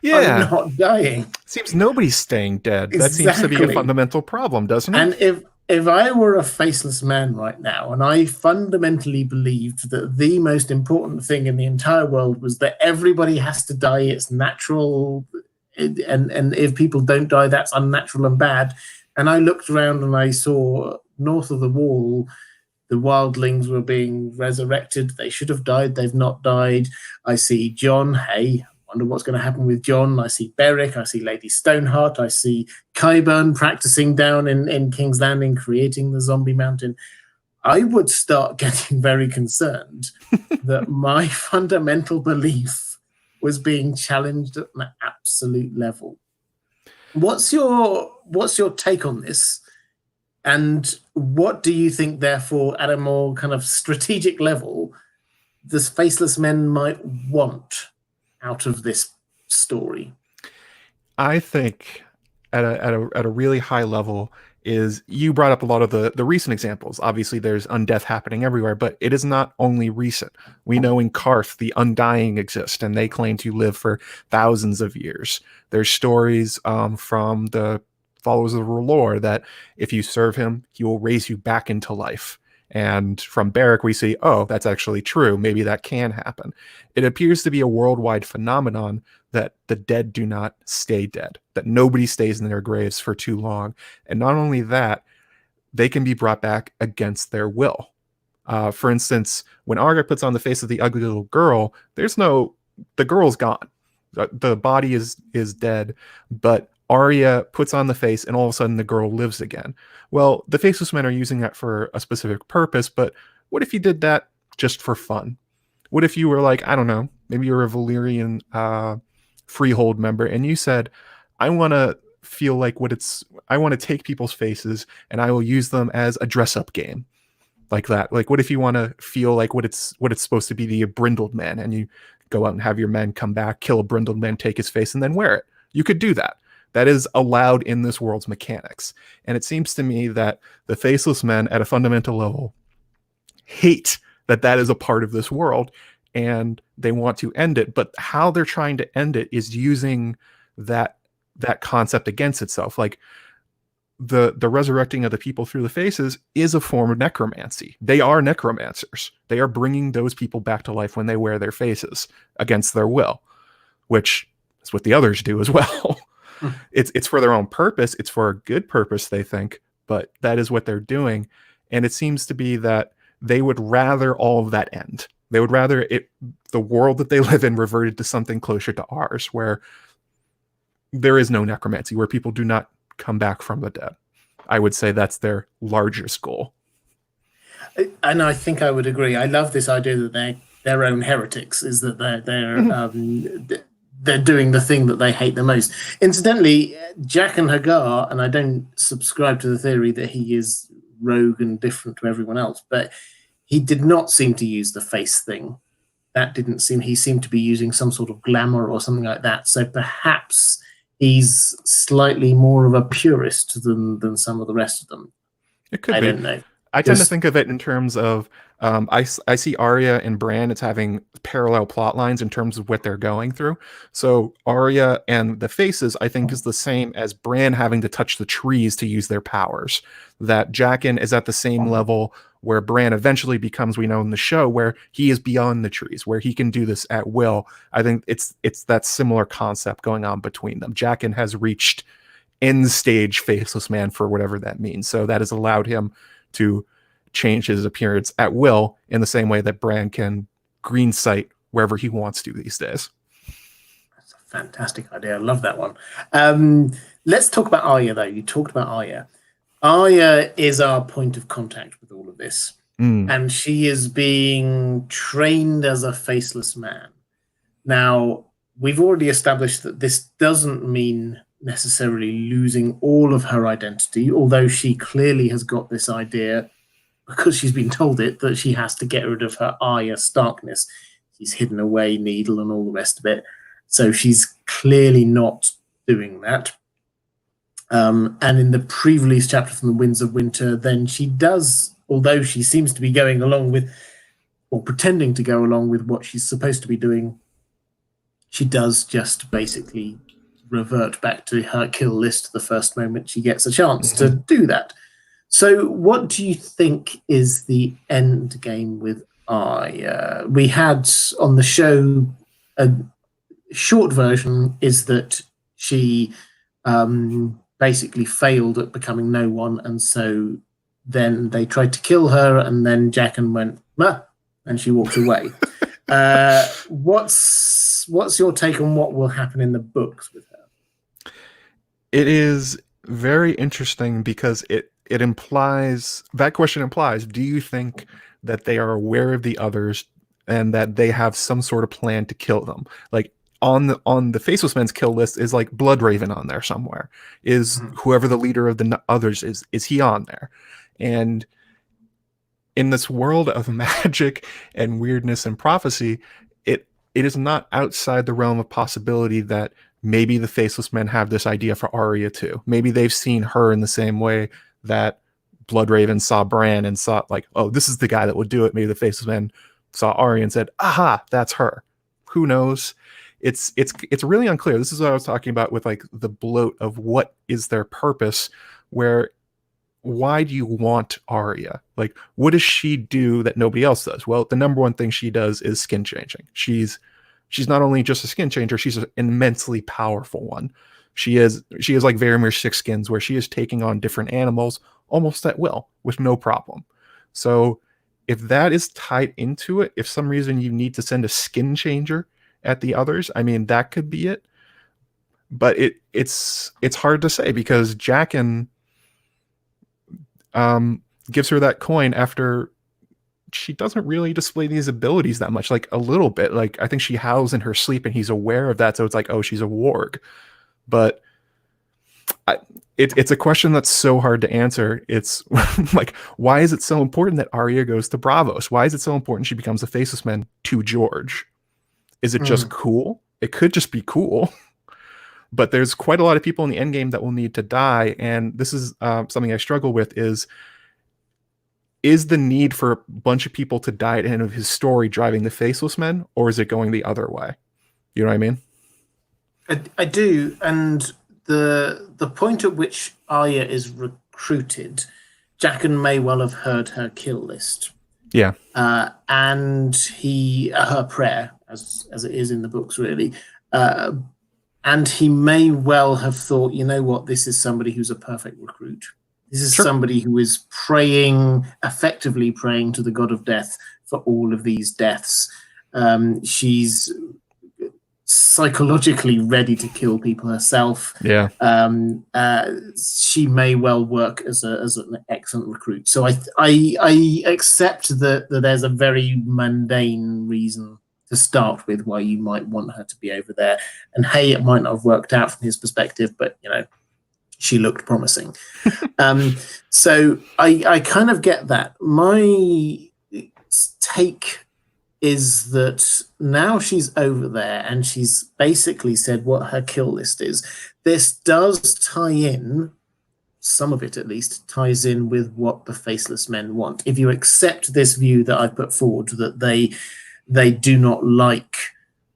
are not dying. Seems nobody's staying dead. Exactly. That seems to be a fundamental problem, doesn't it? And if I were a faceless man right now, and I fundamentally believed that the most important thing in the entire world was that everybody has to die, it's natural, and if people don't die, that's unnatural and bad. And I looked around and I saw north of the wall, the wildlings were being resurrected. They should have died. They've not died. I see John. Hey, wonder what's going to happen with John. I see Beric. I see Lady Stoneheart. I see Qyburn practicing down in King's Landing, creating the zombie mountain. I would start getting very concerned that my fundamental belief was being challenged at an absolute level. What's your take on this? And what do you think, therefore, at a more kind of strategic level, the Faceless Men might want out of this story? I think at a really high level is, you brought up a lot of the recent examples. Obviously, there's undeath happening everywhere, but it is not only recent. We know in Karth, the Undying exist, and they claim to live for thousands of years. There's stories from the followers of R'hllor that if you serve him, he will raise you back into life. And from Beric, we see, oh, that's actually true. Maybe that can happen. It appears to be a worldwide phenomenon that the dead do not stay dead, that nobody stays in their graves for too long. And not only that, they can be brought back against their will. For instance, when Arya puts on the face of the ugly little girl, the girl's gone. The body is dead, but Arya puts on the face and all of a sudden the girl lives again. Well, the Faceless Men are using that for a specific purpose, but what if you did that just for fun? What if you were like, I don't know, maybe you're a Valyrian Freehold member and you said, I want to feel like I want to take people's faces and I will use them as a dress-up game. Like that. Like, what if you want to feel like what it's supposed to be, the brindled man, and you go out and have your men come back, kill a brindled man, take his face, and then wear it? You could do that. That is allowed in this world's mechanics. And it seems to me that the Faceless Men at a fundamental level hate that is a part of this world, and they want to end it. But how they're trying to end it is using that concept against itself. Like the resurrecting of the people through the faces is a form of necromancy. They are necromancers. They are bringing those people back to life when they wear their faces against their will, which is what the others do as well. It's for their own purpose. It's for a good purpose, they think, but that is what they're doing. And it seems to be that they would rather all of that end. They would rather the world that they live in reverted to something closer to ours, where there is no necromancy, where people do not come back from the dead. I would say that's their largest goal. And I think I would agree. I love this idea that they're their own heretics, is that they're doing the thing that they hate the most. Incidentally, Jaqen H'ghar, and I don't subscribe to the theory that he is rogue and different to everyone else, but he did not seem to use the face thing. He seemed to be using some sort of glamour or something like that. So perhaps he's slightly more of a purist than some of the rest of them. It could be. I don't know. I tend to think of it in terms of I see Arya and Bran as having parallel plot lines in terms of what they're going through. So Arya and the Faces, I think, is the same as Bran having to touch the trees to use their powers. That Jaqen is at the same level where Bran eventually becomes, we know in the show, where he is beyond the trees, where he can do this at will. I think it's that similar concept going on between them. Jaqen has reached end stage Faceless Man, for whatever that means. So that has allowed him to change his appearance at will, in the same way that Bran can green sight wherever he wants to these days. That's a fantastic idea. I love that one. Let's talk about Arya, though. You talked about Arya. Arya is our point of contact with all of this. And she is being trained as a faceless man. Now, we've already established that this doesn't mean necessarily losing all of her identity, although she clearly has got this idea, because she's been told it, that she has to get rid of her Arya Starkness. She's hidden away Needle and all the rest of it. So she's clearly not doing that. And in the pre-release chapter from the Winds of Winter, then she does, although she seems to be going along with, or pretending to go along with what she's supposed to be doing, she does just basically revert back to her kill list the first moment she gets a chance to do that. So what do you think is the end game with Arya? We had on the show, a short version is that she basically failed at becoming no one, and so then they tried to kill her, and then Jaqen went, "Meh," and she walked away. What's your take on what will happen in the books with her? It is very interesting because it implies, that question implies, do you think that they are aware of the others and that they have some sort of plan to kill them? Like on the Faceless Men's kill list is like Bloodraven on there somewhere. Is whoever the leader of the others is he on there? And in this world of magic and weirdness and prophecy, it is not outside the realm of possibility that maybe the Faceless Men have this idea for Arya too. Maybe they've seen her in the same way that Bloodraven saw Bran and saw, like, oh, this is the guy that would do it. Maybe the Faceless Men saw Arya and said, aha, that's her. Who knows? It's really unclear. This is what I was talking about with like the bloat of what is their purpose, where why do you want Arya? Like, what does she do that nobody else does? Well, the number one thing she does is skin changing. She's not only just a skin changer, she's an immensely powerful one. She is like Varamir Six Skins, where she is taking on different animals almost at will with no problem. So if that is tied into it, if some reason you need to send a skin changer at the others, I mean, that could be it. But it's hard to say, because Jaqen gives her that coin after she doesn't really display these abilities that much, like a little bit. Like, I think she howls in her sleep and he's aware of that. So it's like, oh, she's a warg. But it's a question that's so hard to answer. It's like, why is it so important that Arya goes to Braavos? Why is it so important she becomes a Faceless Man to George? Is it just cool? It could just be cool. But there's quite a lot of people in the endgame that will need to die. And this is something I struggle with is the need for a bunch of people to die at the end of his story driving the Faceless Men, or is it going the other way? You know what I mean? I do. And the point at which Arya is recruited, Jaqen may well have heard her kill list. Yeah. And her prayer, as it is in the books, really. And he may well have thought, you know what, this is somebody who's a perfect recruit. This is somebody who is effectively praying to the god of death for all of these deaths. She's psychologically ready to kill people herself. Yeah. She may well work as an excellent recruit. So I accept that there's a very mundane reason to start with why you might want her to be over there. And hey, it might not have worked out from his perspective, but you know, she looked promising. So I kind of get that. My take is that now she's over there and she's basically said what her kill list is. This does tie in, some of it at least, ties in with what the Faceless Men want. If you accept this view that I put forward, that they do not like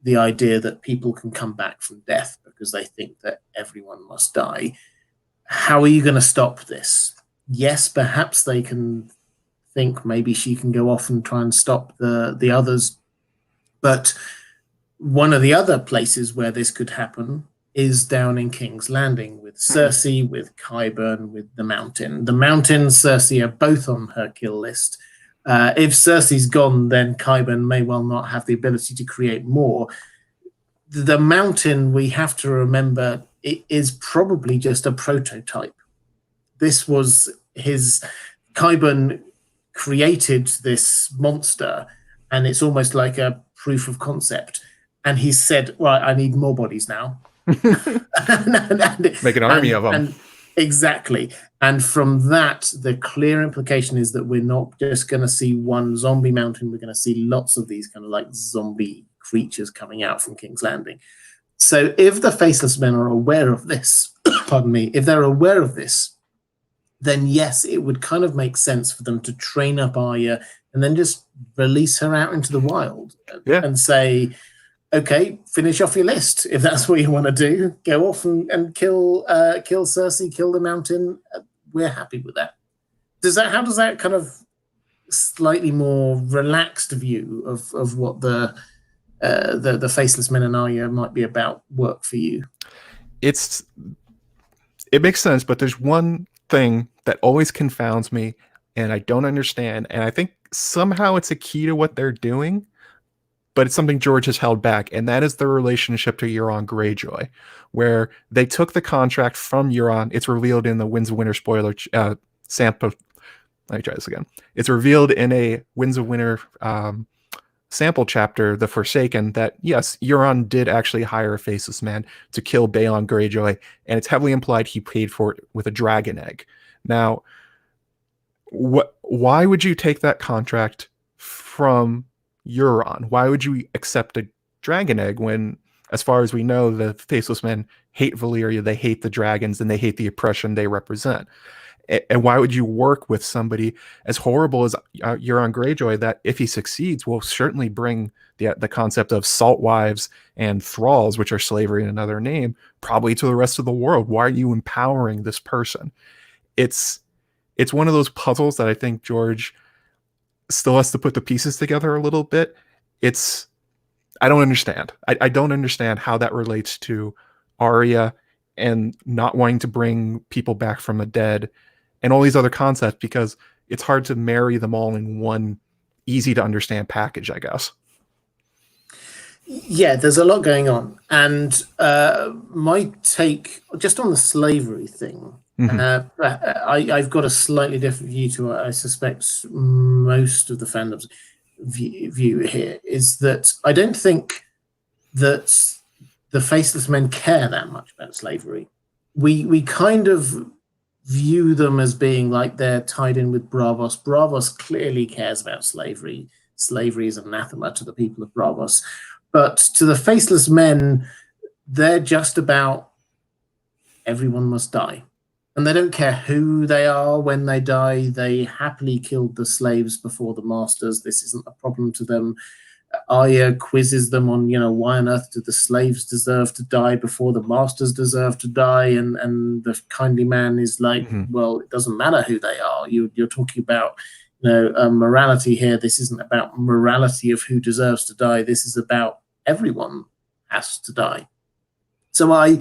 the idea that people can come back from death because they think that everyone must die, how are you going to stop this? Yes, perhaps they can think maybe she can go off and try and stop the others. But one of the other places where this could happen is down in King's Landing with Cersei, with Qyburn, with the Mountain. The Mountain, Cersei are both on her kill list. If Cersei's gone, then Qyburn may well not have the ability to create more. The mountain, we have to remember, it is probably just a prototype. This was his Qyburn created this monster, and it's almost like a proof of concept. And he said, "Right, I need more bodies now." Make an army of them. And exactly. And from that, the clear implication is that we're not just going to see one zombie mountain. We're going to see lots of these kind of like zombie creatures coming out from King's Landing. So if the Faceless Men are aware of this, pardon me, if they're aware of this, then yes, it would kind of make sense for them to train up Arya and then just release her out into the wild and say, okay, finish off your list. If that's what you want to do, go off and kill Cersei, kill the mountain. We're happy with that. How does that kind of slightly more relaxed view of what the Faceless Men and Arya might be about work for you? It makes sense, but there's one thing that always confounds me and I don't understand, and I think somehow it's a key to what they're doing, but it's something George has held back, and that is their relationship to Euron Greyjoy, where they took the contract from Euron. It's revealed in the Winds of Winter spoiler sample. Let me try this again. It's revealed in a Winds of Winter sample chapter, The Forsaken, that yes, Euron did actually hire a Faceless Man to kill Balon Greyjoy, and it's heavily implied he paid for it with a dragon egg. Now, why would you take that contract from Euron? Why would you accept a dragon egg when, as far as we know, the Faceless Men hate Valyria, they hate the dragons, and they hate the oppression they represent? And why would you work with somebody as horrible as Euron Greyjoy that, if he succeeds, will certainly bring the concept of salt wives and thralls, which are slavery in another name, probably to the rest of the world? Why are you empowering this person? It's one of those puzzles that I think George still has to put the pieces together a little bit. I don't understand. I don't understand how that relates to Arya and not wanting to bring people back from the dead and all these other concepts, because it's hard to marry them all in one easy to understand package, I guess. Yeah, there's a lot going on. And my take just on the slavery thing, I've got a slightly different view to what I suspect most of the fandom's view here, is that I don't think that the Faceless Men care that much about slavery. We kind of view them as being like they're tied in with Braavos. Braavos clearly cares about slavery. Slavery is anathema to the people of Braavos. But to the Faceless Men, they're just about everyone must die. And they don't care who they are when they die. They happily killed the slaves before the masters. This isn't a problem to them. Arya quizzes them on, why on earth do the slaves deserve to die before the masters deserve to die? And the kindly man is like, well, it doesn't matter who they are. You're talking about, morality here. This isn't about morality of who deserves to die. This is about everyone has to die. So I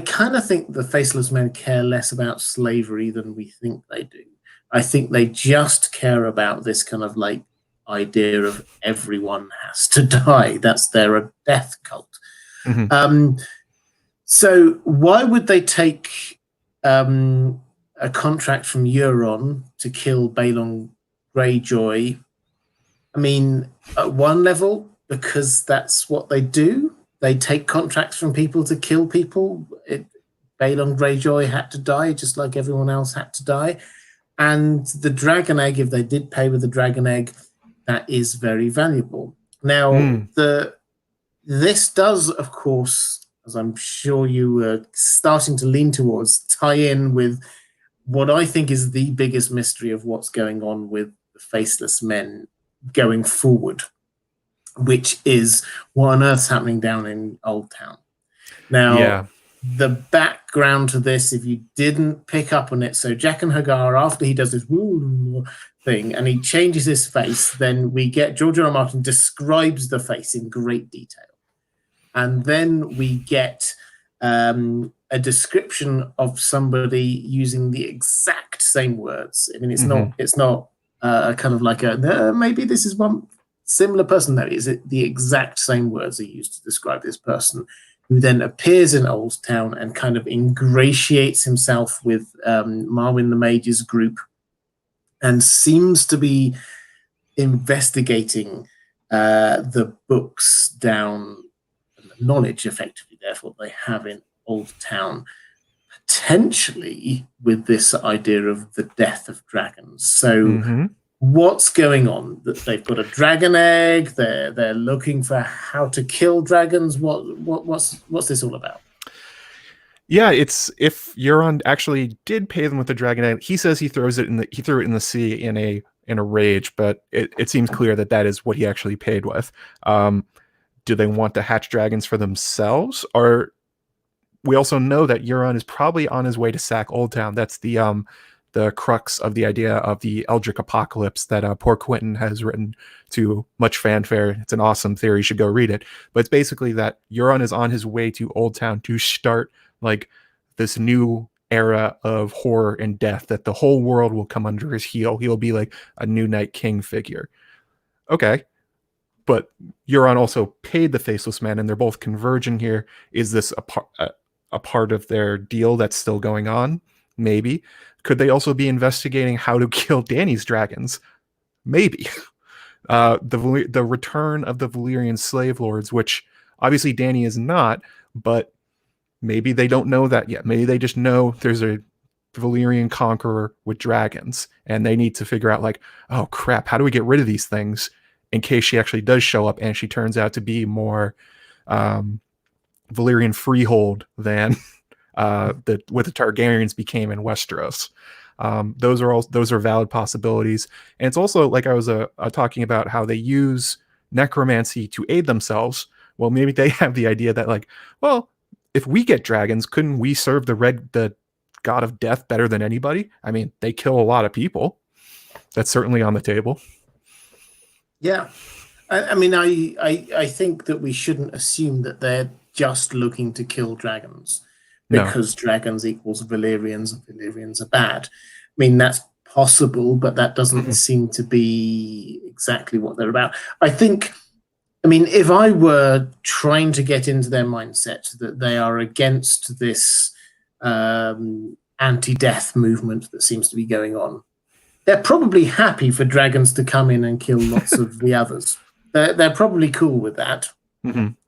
kind of think the Faceless Men care less about slavery than we think they do. I think they just care about this kind of like idea of everyone has to die. That's their death cult. So why would they take a contract from Euron to kill Balon Greyjoy? I mean, at one level, because that's what they do. They take contracts from people to kill people. Balon Greyjoy had to die, just like everyone else had to die. And the dragon egg, if they did pay with the dragon egg, that is very valuable. Now, this does, of course, as I'm sure you were starting to lean towards, tie in with what I think is the biggest mystery of what's going on with the Faceless Men going forward, which is what on earth's happening down in Old Town. Now, the background to this, if you didn't pick up on it, so Jack and Hagar, after he does this woo thing and he changes his face, then we get George R. R. Martin describes the face in great detail. And then we get a description of somebody using the exact same words. I mean, it's not kind of like maybe this is one similar person. No, is it the exact same words are used to describe this person, who then appears in Old Town and kind of ingratiates himself with Marwyn the Mage's group and seems to be investigating the books down and the knowledge, effectively, therefore, they have in Old Town, potentially with this idea of the death of dragons. So, what's going on? They've got a dragon egg. They're looking for how to kill dragons. What's this all about? Yeah, it's if Euron actually did pay them with the dragon egg. He says he threw it in the sea in a rage, but it seems clear that is what he actually paid with. Do they want to hatch dragons for themselves, or we also know that Euron is probably on his way to sack Old Town. That's the crux of the idea of the Eldritch Apocalypse that poor Quentin has written to much fanfare. It's an awesome theory. You should go read it. But it's basically that Euron is on his way to Old Town to start like this new era of horror and death, that the whole world will come under his heel. He'll be like a new Night King figure. Okay. But Euron also paid the Faceless Men, and they're both converging here. Is this a part of their deal that's still going on? Maybe. Could they also be investigating how to kill Dany's dragons? Maybe. The return of the Valyrian slave lords, which obviously Dany is not, but maybe they don't know that yet. Maybe they just know there's a Valyrian conqueror with dragons, and they need to figure out like, oh crap, how do we get rid of these things in case she actually does show up and she turns out to be more Valyrian freehold than what the Targaryens became in Westeros. Those are valid possibilities. And it's also like I was talking about how they use necromancy to aid themselves. Well, maybe they have the idea that like, well, if we get dragons, couldn't we serve the god of death better than anybody? I mean, they kill a lot of people. That's certainly on the table. Yeah. I mean, I think that we shouldn't assume that they're just looking to kill dragons because dragons equals Valyrians and Valyrians are bad. I mean, that's possible, but that doesn't seem to be exactly what they're about. I mean, if I were trying to get into their mindset that they are against this anti-death movement that seems to be going on, they're probably happy for dragons to come in and kill lots of the others. They're probably cool with that.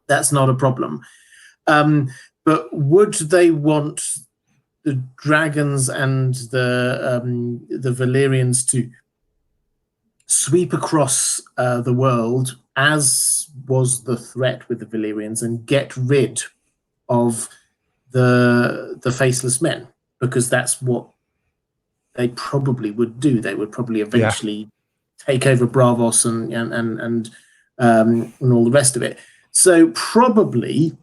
That's not a problem. But would they want the dragons and the Valyrians to sweep across the world, as was the threat with the Valyrians, and get rid of the Faceless Men? Because that's what they probably would do. They would probably eventually take over Braavos and all the rest of it. So probably,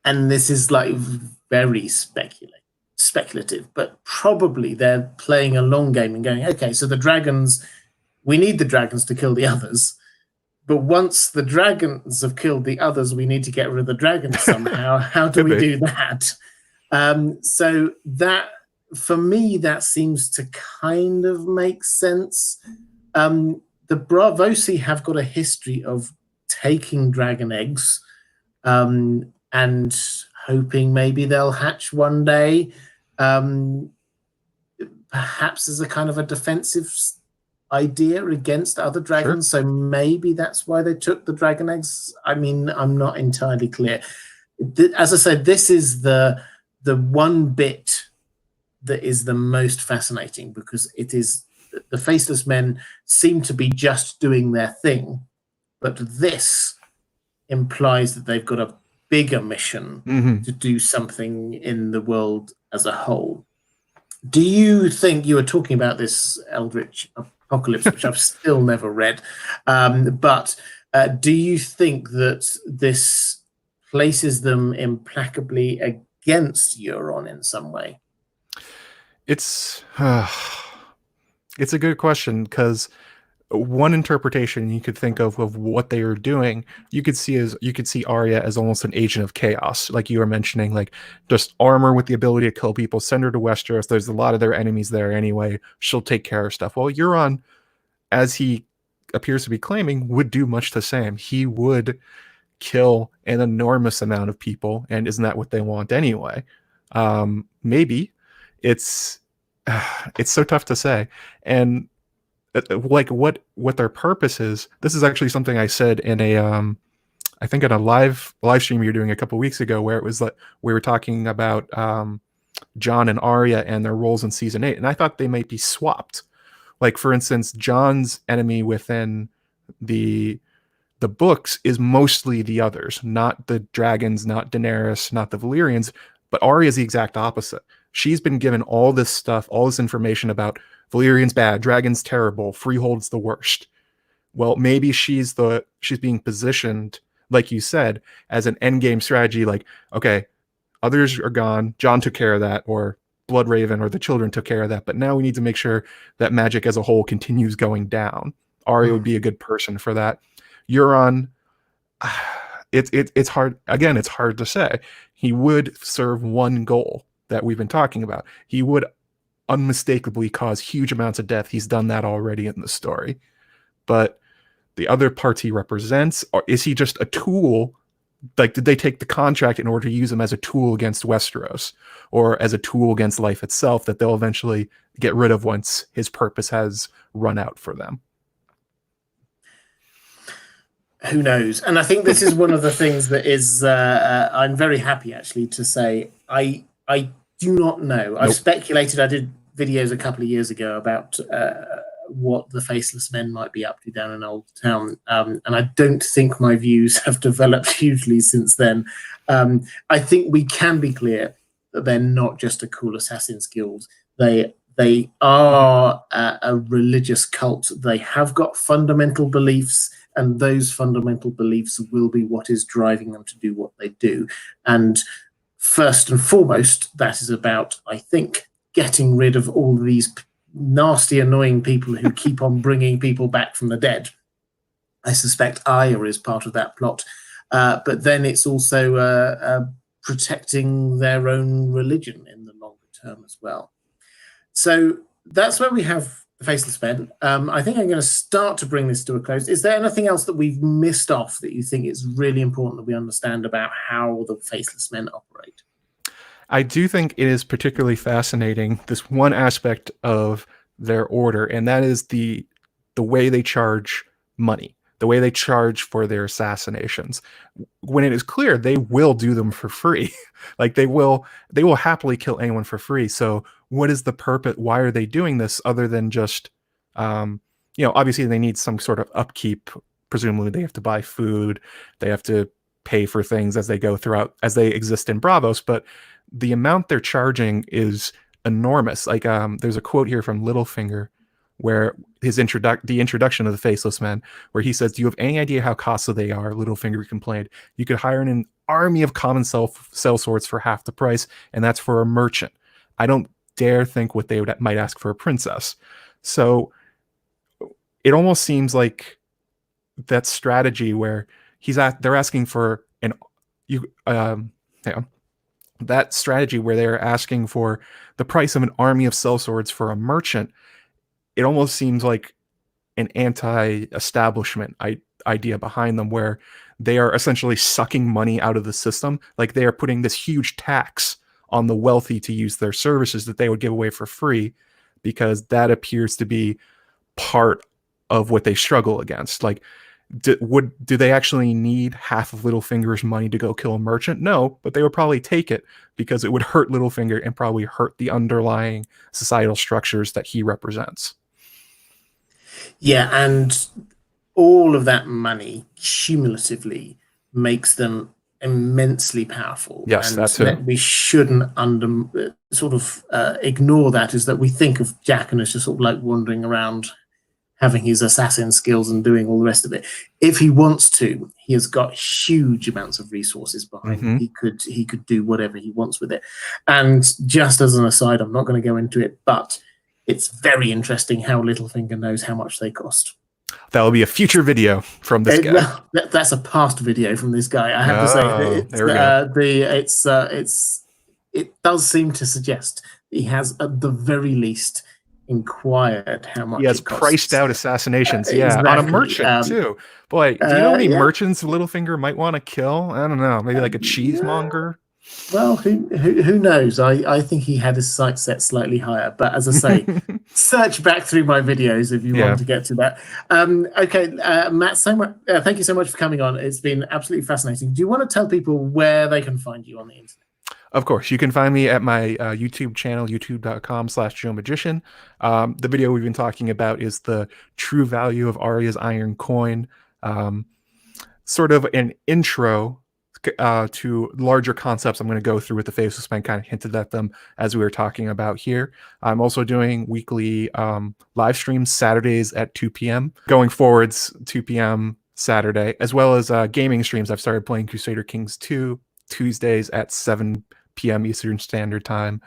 and this is like very speculative, but probably they're playing a long game and going, okay, so the dragons, we need the dragons to kill the others. But once the dragons have killed the others, we need to get rid of the dragons somehow. How do we do that? So that, for me, that seems to kind of make sense. The Braavosi have got a history of taking dragon eggs and hoping maybe they'll hatch one day, perhaps as a kind of a defensive idea against other dragons. So maybe that's why they took the dragon eggs. I mean, I'm not entirely clear. As I said, this is the one bit that is the most fascinating, because it is the Faceless Men seem to be just doing their thing, but this implies that they've got a bigger mission to do something in the world as a whole. Do you think, you were talking about this Eldritch Apocalypse, which I've still never read, but do you think that this places them implacably against Euron in some way? It's a good question, because one interpretation you could think of what they are doing, you could see Arya as almost an agent of chaos, like you were mentioning, like just armor with the ability to kill people, send her to Westeros. There's a lot of their enemies there anyway. She'll take care of stuff. Well, Euron, as he appears to be claiming, would do much the same. He would kill an enormous amount of people, and isn't that what they want anyway? Maybe. It's it's so tough to say. And like what their purpose is. This is actually something I said in a I think in a live stream you were doing a couple weeks ago, where it was like we were talking about Jon and Arya and their roles in season 8, and I thought they might be swapped. Like, for instance, Jon's enemy within the books is mostly the others, not the dragons, not Daenerys, not the Valyrians, but Arya is the exact opposite. She's been given all this stuff, all this information about Valyrian's bad, dragons terrible, Freehold's the worst. Well, maybe she's being positioned, like you said, as an endgame strategy. Like, okay, others are gone, Jon took care of that, or Bloodraven or the children took care of that, but now we need to make sure that magic as a whole continues going down. Arya would be a good person for that. Euron, it's hard. Again, it's hard to say. He would serve one goal that we've been talking about. He would unmistakably cause huge amounts of death. He's done that already in the story. But the other parts he represents, or is he just a tool? Like, did they take the contract in order to use him as a tool against Westeros, or as a tool against life itself that they'll eventually get rid of once his purpose has run out for them? Who knows? And I think this is one of the things that is, I'm very happy actually to say, I do not know. Nope. I've speculated. I did videos a couple of years ago about what the Faceless Men might be up to down in Old Town, and I don't think my views have developed hugely since then. I think we can be clear that they're not just a cool assassins guild. They are a religious cult. They have got fundamental beliefs, and those fundamental beliefs will be what is driving them to do what they do. And first and foremost, that is about, I think, getting rid of all these nasty, annoying people who keep on bringing people back from the dead. I suspect Arya is part of that plot. But then it's also protecting their own religion in the longer term as well. So that's where we have the Faceless Men. I think I'm going to start to bring this to a close. Is there anything else that we've missed off that you think is really important that we understand about how the Faceless Men operate? I do think it is particularly fascinating, this one aspect of their order, and that is the way they charge money, the way they charge for their assassinations. When it is clear they will do them for free, like they will happily kill anyone for free. So what is the purpose? Why are they doing this other than just, obviously they need some sort of upkeep. Presumably they have to buy food, they have to pay for things as they go throughout, as they exist in Braavos, but the amount they're charging is enormous. Like, there's a quote here from Littlefinger where the introduction of the Faceless Men, where he says, "Do you have any idea how costly they are?" Littlefinger complained, "You could hire an army of common sellswords for half the price, and that's for a merchant. I don't dare think what they might ask for a princess." So it almost seems like that strategy where they're asking for that strategy where they're asking for the price of an army of sellswords for a merchant. It almost seems like an anti-establishment idea behind them, where they are essentially sucking money out of the system. Like, they are putting this huge tax on the wealthy to use their services that they would give away for free, because that appears to be part of what they struggle against. Like, do they actually need half of Littlefinger's money to go kill a merchant? No, but they would probably take it because it would hurt Littlefinger and probably hurt the underlying societal structures that he represents. Yeah, and all of that money cumulatively makes them immensely powerful. Yes, and that's it. We shouldn't ignore that, is that we think of Jaqen as just sort of like wandering around having his assassin skills and doing all the rest of it. If he wants to, he has got huge amounts of resources behind him. He could do whatever he wants with it. And just as an aside, I'm not going to go into it, but it's very interesting how Littlefinger knows how much they cost. That will be a future video from this guy. Well, that's a past video from this guy. I have to say, There we go. it does seem to suggest he has, at the very least, inquired how much He has it costs. priced out assassinations, exactly. on a merchant too. Boy, do you know how many yeah. merchants Littlefinger might want to kill? I don't know, maybe like a cheesemonger. Well, who knows? I think he had his sights set slightly higher. But as I say, search back through my videos if you want to get to that. Okay, Matt, thank you so much for coming on. It's been absolutely fascinating. Do you want to tell people where they can find you on the internet? Of course, you can find me at my YouTube channel, youtube.com/JoeMagician. The video we've been talking about is the true value of Arya's iron coin, sort of an intro to larger concepts I'm going to go through with the Faceless Men, kind of hinted at them as we were talking about here. I'm also doing weekly live streams Saturdays at 2 p.m. Going forwards, 2 p.m. Saturday, as well as gaming streams. I've started playing Crusader Kings 2 Tuesdays at 7 p.m. Eastern Standard Time.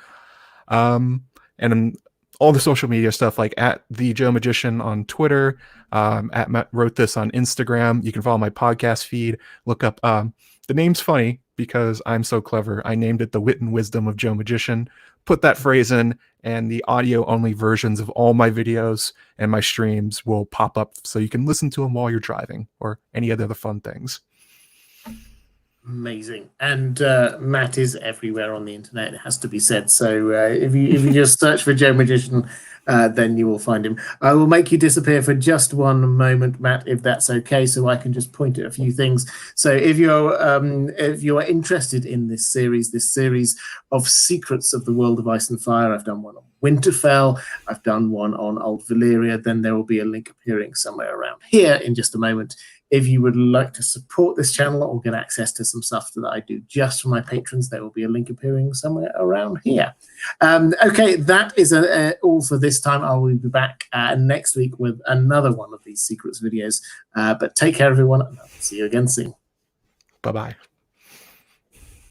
And all the social media stuff, like at the Joe Magician on Twitter, at Matt Wrote This on Instagram. You can follow my podcast feed. Look up the name's funny because I'm so clever. I named it The Wit and Wisdom of Joe Magician. Put that phrase in, and the audio-only versions of all my videos and my streams will pop up so you can listen to them while you're driving or any other fun things. Amazing. And Matt is everywhere on the internet, it has to be said. So if you just search for Joe Magician, then you will find him. I will make you disappear for just one moment, Matt, if that's okay, so I can just point at a few things. So if you're interested in this series of secrets of the world of Ice and Fire, I've done one on Winterfell, I've done one on Old Valyria, then there will be a link appearing somewhere around here in just a moment. If you would like to support this channel or get access to some stuff that I do just for my patrons, there will be a link appearing somewhere around here. Okay, that is all for this time. I will be back next week with another one of these secrets videos. But take care, everyone, and I'll see you again soon. Bye-bye.